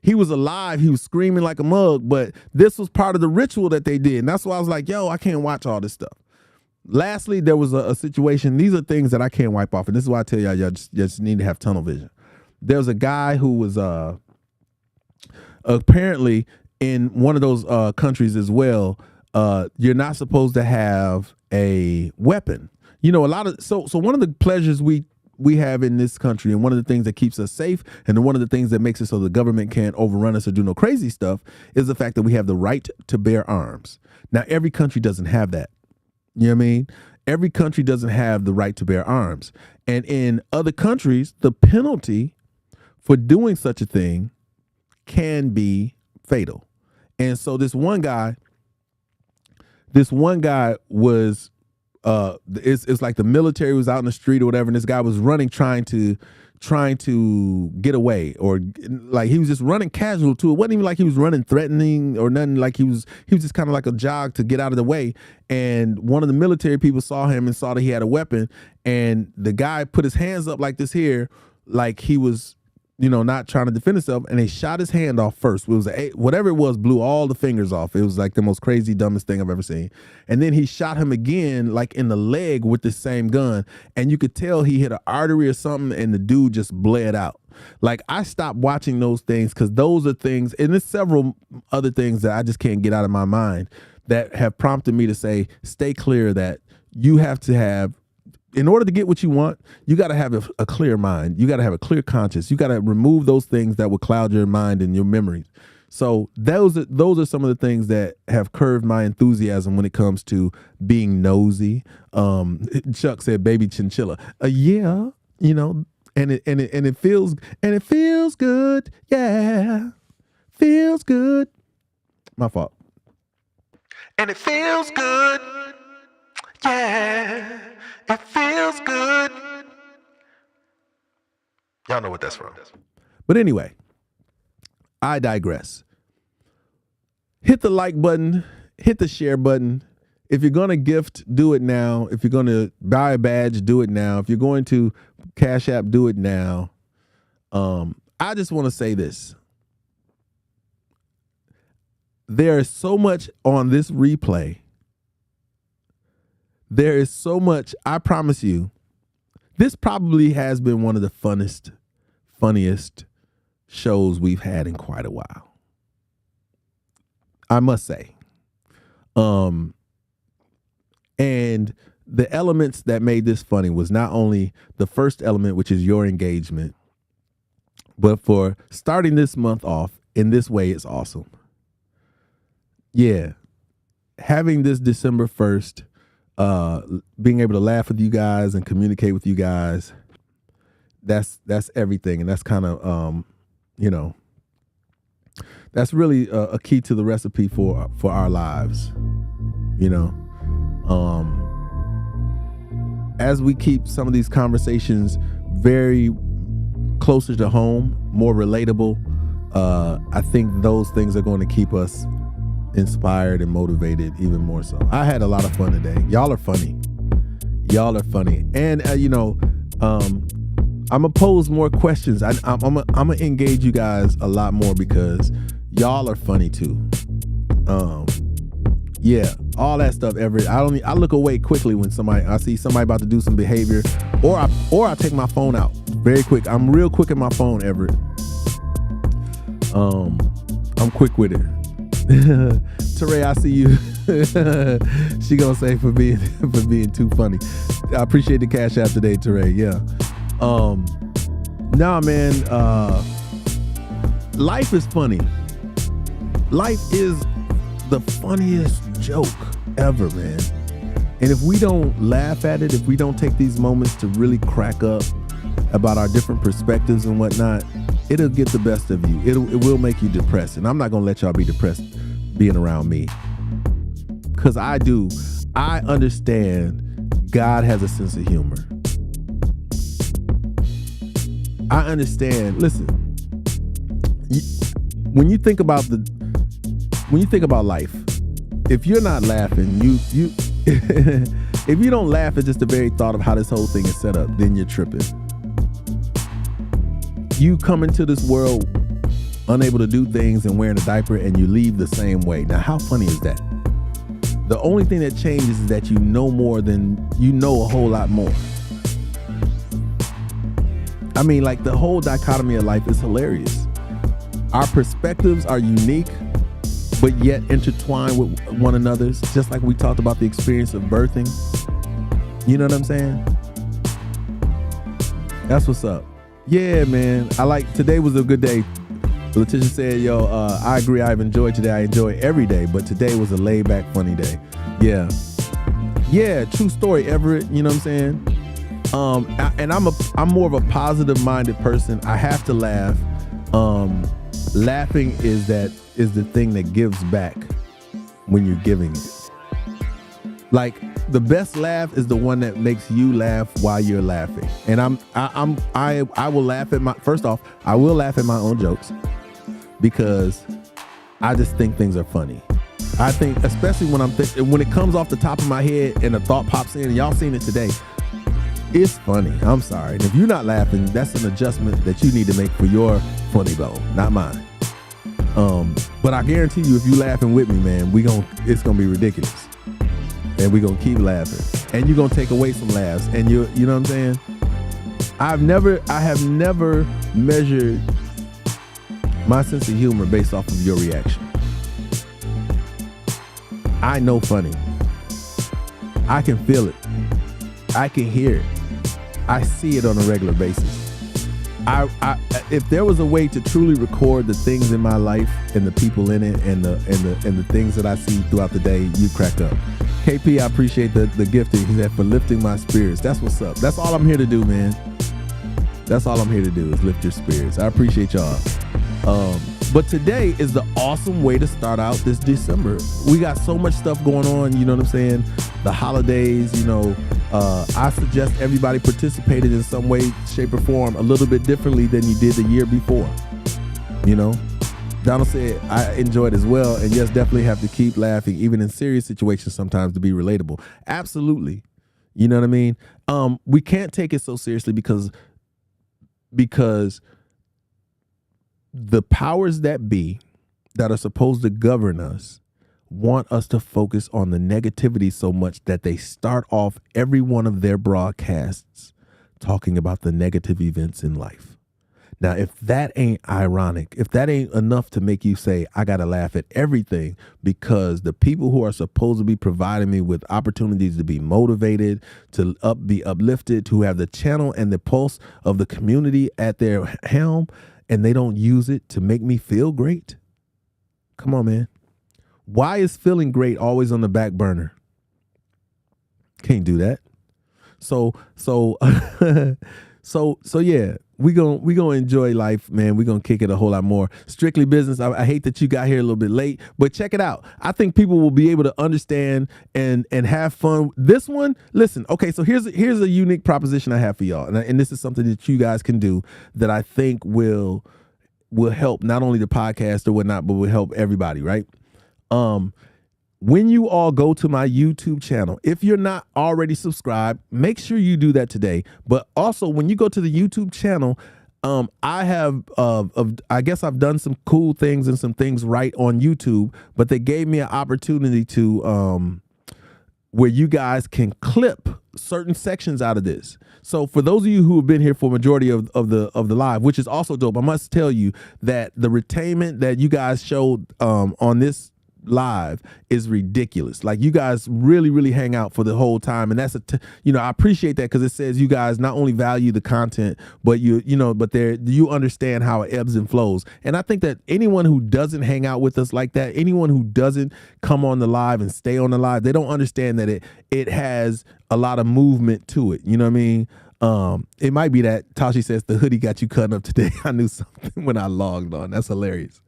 He was alive. He was screaming like a mug, but this was part of the ritual that they did. And that's why I was like, yo, I can't watch all this stuff. Lastly, there was a situation. These are things that I can't wipe off. And this is why I tell y'all just need to have tunnel vision. There was a guy who was apparently in one of those countries as well. You're not supposed to have a weapon. So one of the pleasures we have in this country, and one of the things that keeps us safe, and one of the things that makes it so the government can't overrun us or do no crazy stuff, is the fact that we have the right to bear arms. Now, every country doesn't have that. You know what I mean? Every country doesn't have the right to bear arms. And in other countries, the penalty for doing such a thing can be fatal. And so this one guy was it's like the military was out in the street or whatever, and this guy was running trying to get away, or like he was just running casual to it. It wasn't even like he was running threatening or nothing. Like he was just kind of like a jog to get out of the way. And one of the military people saw him and saw that he had a weapon, and the guy put his hands up like this here, like he was not trying to defend himself, and they shot his hand off first. It was whatever it was, blew all the fingers off. It was like the most crazy, dumbest thing I've ever seen. And then he shot him again, like in the leg with the same gun, and you could tell he hit an artery or something, and the dude just bled out. Like, I stopped watching those things because those are things, and there's several other things that I just can't get out of my mind that have prompted me to say, stay clear, that you have to have, in order to get what you want, you got to have a clear mind. You got to have a clear conscience. You got to remove those things that will cloud your mind and your memories. So those are some of the things that have curbed my enthusiasm when it comes to being nosy. Chuck said, "Baby chinchilla." Yeah, and it feels good. Yeah, feels good. My fault. And it feels good. Yeah. It feels good. Y'all know what that's from. But anyway, I digress. Hit the like button. Hit the share button. If you're going to gift, do it now. If you're going to buy a badge, do it now. If you're going to Cash App, do it now. I just want to say this. There is so much on this replay. There is so much, I promise you, this probably has been one of the funniest shows we've had in quite a while. I must say. And the elements that made this funny was not only the first element, which is your engagement, but for starting this month off in this way, it's awesome. Yeah. Having this December 1st, being able to laugh with you guys and communicate with you guys, that's everything. And that's kind of, that's really a key to the recipe for our lives, as we keep some of these conversations very closer to home, more relatable, I think those things are going to keep us inspired and motivated even more so. I had a lot of fun today. Y'all are funny. And I'm gonna pose more questions. I'm gonna engage you guys a lot more because y'all are funny too. Yeah, all that stuff. Everett, I look away quickly when I see somebody about to do some behavior, or I take my phone out very quick. I'm real quick at my phone, Everett. I'm quick with it. Teray, I see you. She gonna say for being too funny. I appreciate the cash app today, Teray. Yeah. Nah, man. Life is funny. Life is the funniest joke ever, man. And if we don't laugh at it, if we don't take these moments to really crack up about our different perspectives and whatnot, it'll get the best of you. It will make you depressed. And I'm not gonna let y'all be depressed being around me. Because I do. I understand God has a sense of humor. I understand. Listen, when you think about life, if you're not laughing, you if you don't laugh at just the very thought of how this whole thing is set up, then you're tripping. You come into this world unable to do things and wearing a diaper, and you leave the same way. Now, how funny is that? The only thing that changes is that you know a whole lot more. I mean, like, the whole dichotomy of life is hilarious. Our perspectives are unique, but yet intertwined with one another's, just like we talked about the experience of birthing. You know what I'm saying? That's what's up. Yeah, man. Today was a good day. Letitia said, yo, I agree. I've enjoyed today. I enjoy every day, but today was a laid back, funny day. Yeah. Yeah. True story, Everett. You know what I'm saying? And I'm more of a positive minded person. I have to laugh. Laughing is the thing that gives back when you're giving it. Like, the best laugh is the one that makes you laugh while you're laughing. And I will laugh at first off, I will laugh at my own jokes because I just think things are funny. I think, especially when it comes off the top of my head and a thought pops in, and y'all seen it today, it's funny. I'm sorry. And if you're not laughing, that's an adjustment that you need to make for your funny bone, not mine. But I guarantee you, if you laughing with me, man, it's gonna be ridiculous. And we're gonna keep laughing. And you're gonna take away some laughs. And you know what I'm saying? I have never measured my sense of humor based off of your reaction. I know funny. I can feel it. I can hear it. I see it on a regular basis. If there was a way to truly record the things in my life and the people in it and the things that I see throughout the day, you crack up. KP, I appreciate the gifting. He said, for lifting my spirits. That's what's up. That's all I'm here to do, man. That's all I'm here to do is lift your spirits. I appreciate y'all. But today is the awesome way to start out this December. We got so much stuff going on, you know what I'm saying? The holidays, I suggest everybody participated in some way, shape, or form a little bit differently than you did the year before. Donald said, I enjoyed as well. And yes, definitely have to keep laughing, even in serious situations sometimes, to be relatable. Absolutely. You know what I mean? We can't take it so seriously because the powers that be that are supposed to govern us want us to focus on the negativity so much that they start off every one of their broadcasts talking about the negative events in life. Now, if that ain't ironic, if that ain't enough to make you say, I got to laugh at everything, because the people who are supposed to be providing me with opportunities to be motivated, to be uplifted, who have the channel and the pulse of the community at their helm, and they don't use it to make me feel great. Come on, man. Why is feeling great always on the back burner? Can't do that. So yeah, we gonna enjoy life, man. We gonna kick it a whole lot more. Strictly business. I hate that you got here a little bit late, but check it out. I think people will be able to understand and have fun. This one, listen. Okay, so here's a unique proposition I have for y'all, and this is something that you guys can do that I think will help not only the podcast or whatnot, but will help everybody. Right? When you all go to my YouTube channel, if you're not already subscribed, make sure you do that today. But also, when you go to the YouTube channel, I have, I guess I've done some cool things and some things right on YouTube, but they gave me an opportunity to, where you guys can clip certain sections out of this. So for those of you who have been here for majority of the live, which is also dope, I must tell you that the retainment that you guys showed on this live is ridiculous. Like, you guys really hang out for the whole time, and that's I appreciate that, because it says you guys not only value the content, but you understand how it ebbs and flows. And I think that anyone who doesn't hang out with us like that, anyone who doesn't come on the live and stay on the live, they don't understand that it has a lot of movement to it. You know what I mean? It might be that Tashi says the hoodie got you cutting up today. I knew something when I logged on. That's hilarious.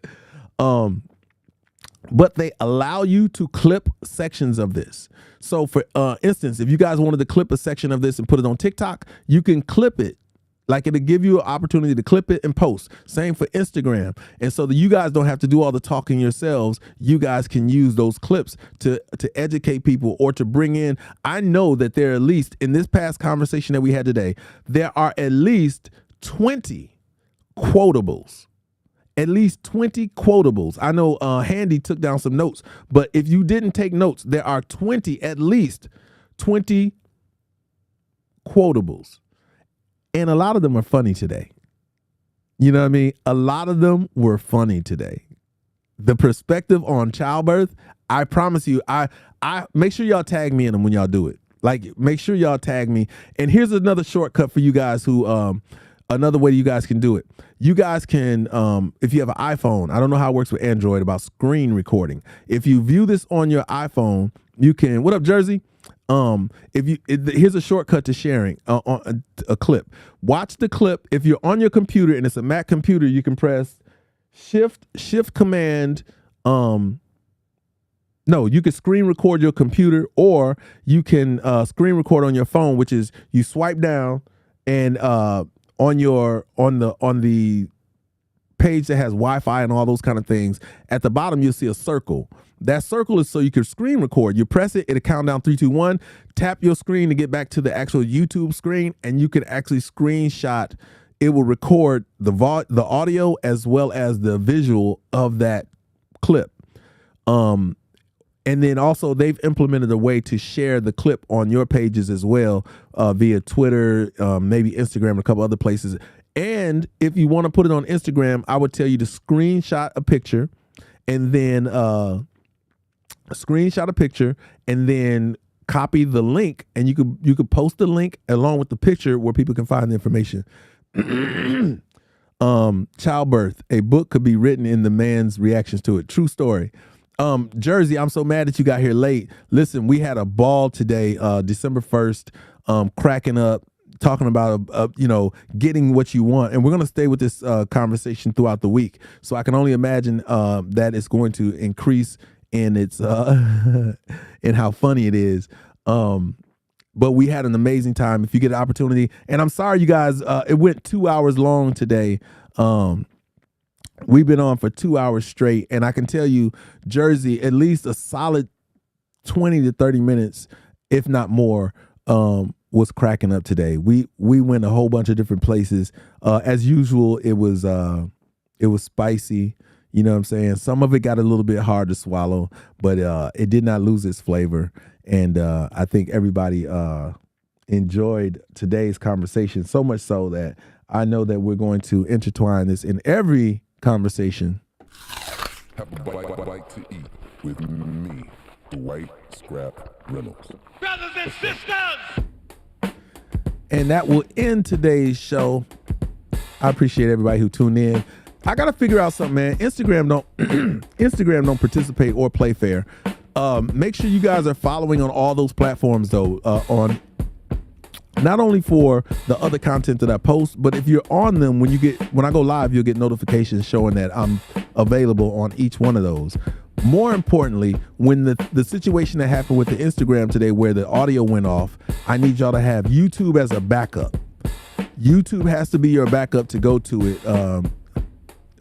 But they allow you to clip sections of this. So for instance, if you guys wanted to clip a section of this and put it on TikTok, you can clip it. Like, it'll give you an opportunity to clip it and post. Same for Instagram. And so that you guys don't have to do all the talking yourselves, you guys can use those clips to educate people or to bring in. I know that there are at least, in this past conversation that we had today, there are at least 20 quotables. At least 20 quotables. I know Handy took down some notes, but if you didn't take notes, there are at least 20 quotables. And a lot of them are funny today. You know what I mean? A lot of them were funny today. The perspective on childbirth, I promise you, I make sure y'all tag me in them when y'all do it. Like, make sure y'all tag me. And here's another shortcut for you guys who another way you guys can do it. You guys can, if you have an iPhone, I don't know how it works with Android about screen recording. If you view this on your iPhone, you can, what up, Jersey? Here's a shortcut to sharing on a clip. Watch the clip. If you're on your computer and it's a Mac computer, you can press Shift Command. No, you can screen record your computer, or you can screen record on your phone, which is you swipe down and on the page that has Wi-Fi and all those kind of things, at the bottom you'll see a circle. That circle is so you can screen record. You press it, it'll count down 3, 2, 1. Tap your screen to get back to the actual YouTube screen, and you can actually screenshot. It will record the audio as well as the visual of that clip. And then also they've implemented a way to share the clip on your pages as well, via Twitter, maybe Instagram, and a couple other places. And if you want to put it on Instagram, I would tell you to screenshot a picture and then copy the link, and you could post the link along with the picture where people can find the information. Childbirth, a book could be written in the man's reactions to it. True story. Jersey, I'm so mad that you got here late. Listen, we had a ball today, December 1st, cracking up, talking about, getting what you want. And we're going to stay with this conversation throughout the week. So I can only imagine that it's going to increase in its in how funny it is. But we had an amazing time. If you get an opportunity, and I'm sorry, you guys, it went 2 hours long today. We've been on for 2 hours straight, and I can tell you, Jersey, at least a solid 20 to 30 minutes, if not more, was cracking up today. We went a whole bunch of different places. As usual, it was spicy. You know what I'm saying? Some of it got a little bit hard to swallow, but it did not lose its flavor. And I think everybody enjoyed today's conversation, so much so that I know that we're going to intertwine this in every conversation. Have a bite to eat with me, Dwight Scrap Reynolds. Brothers and sisters! And that will end today's show. I appreciate everybody who tuned in. I gotta figure out something, man. Instagram don't participate or play fair. Make sure you guys are following on all those platforms though, on not only for the other content that I post, but if you're on them, when I go live, you'll get notifications showing that I'm available on each one of those. More importantly, when the situation that happened with the Instagram today where the audio went off, I need y'all to have YouTube as a backup. YouTube has to be your backup to go to it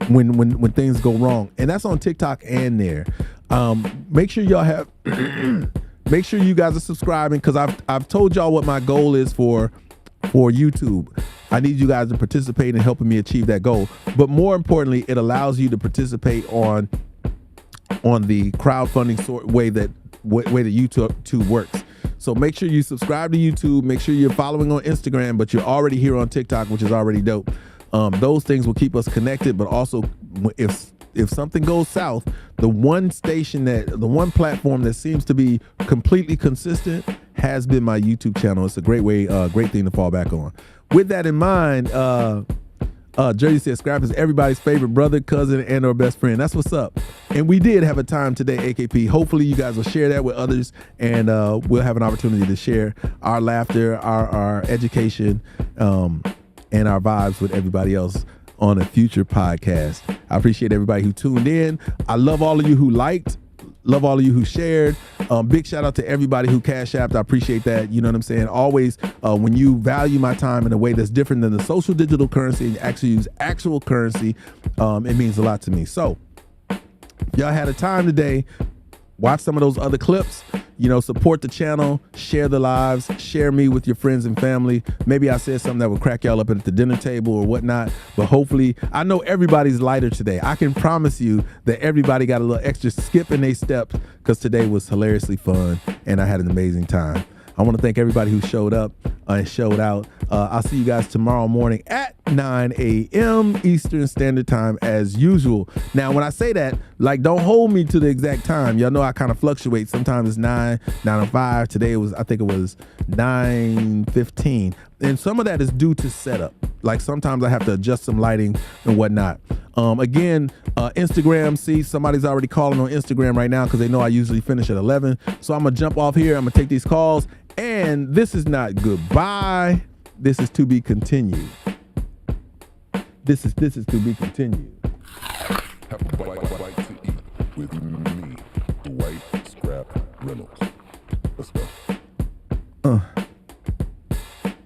when things go wrong. And that's on TikTok and there. Make sure y'all have make sure you guys are subscribing, because I've told y'all what my goal is for YouTube. I need you guys to participate in helping me achieve that goal. But more importantly, it allows you to participate on the crowdfunding way that YouTube works. So make sure you subscribe to YouTube. Make sure you're following on Instagram, but you're already here on TikTok, which is already dope. Those things will keep us connected. But also, if something goes south, the one platform that seems to be completely consistent has been my YouTube channel. It's a great thing to fall back on. With that in mind, Jersey says Scrap is everybody's favorite brother, cousin, and or best friend. That's what's up. And we did have a time today, AKP. Hopefully you guys will share that with others, and we'll have an opportunity to share our laughter, our education, and our vibes with everybody else on a future podcast. I appreciate everybody who tuned in. I love all of you who liked. Love all of you who shared. Big shout out to everybody who cash apped. I appreciate that. You know what I'm saying? Always, when you value my time in a way that's different than the social digital currency and you actually use actual currency, it means a lot to me. So, if y'all had a time today, watch some of those other clips. You know, support the channel, share the lives, share me with your friends and family. Maybe I said something that would crack y'all up at the dinner table or whatnot, but hopefully, I know everybody's lighter today. I can promise you that everybody got a little extra skip in their steps because today was hilariously fun and I had an amazing time. I want to thank everybody who showed up and showed out. I'll see you guys tomorrow morning at 9 a.m. Eastern Standard Time as usual. Now, when I say that, like, don't hold me to the exact time. Y'all know I kind of fluctuate. Sometimes it's 9:05. Today I think it was 9:15. And some of that is due to setup. Like sometimes I have to adjust some lighting and whatnot. Instagram, see, somebody's already calling on Instagram right now because they know I usually finish at 11. So I'm going to jump off here. I'm going to take these calls. And this is not goodbye. This is to be continued. This is to be continued. Have a bite to eat with me, Dwight Scrap Reynolds. Let's go.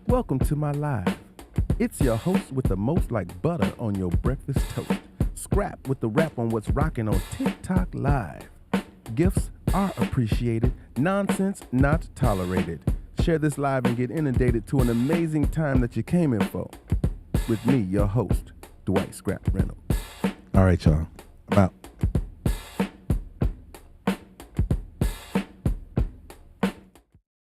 Welcome to my live. It's your host with the most like butter on your breakfast toast. Scrap with the rap on what's rocking on TikTok Live. Gifts are appreciated. Nonsense not tolerated. Share this live and get inundated to an amazing time that you came in for. With me, your host, Dwight Scrap Reynolds. All right, y'all. I'm out.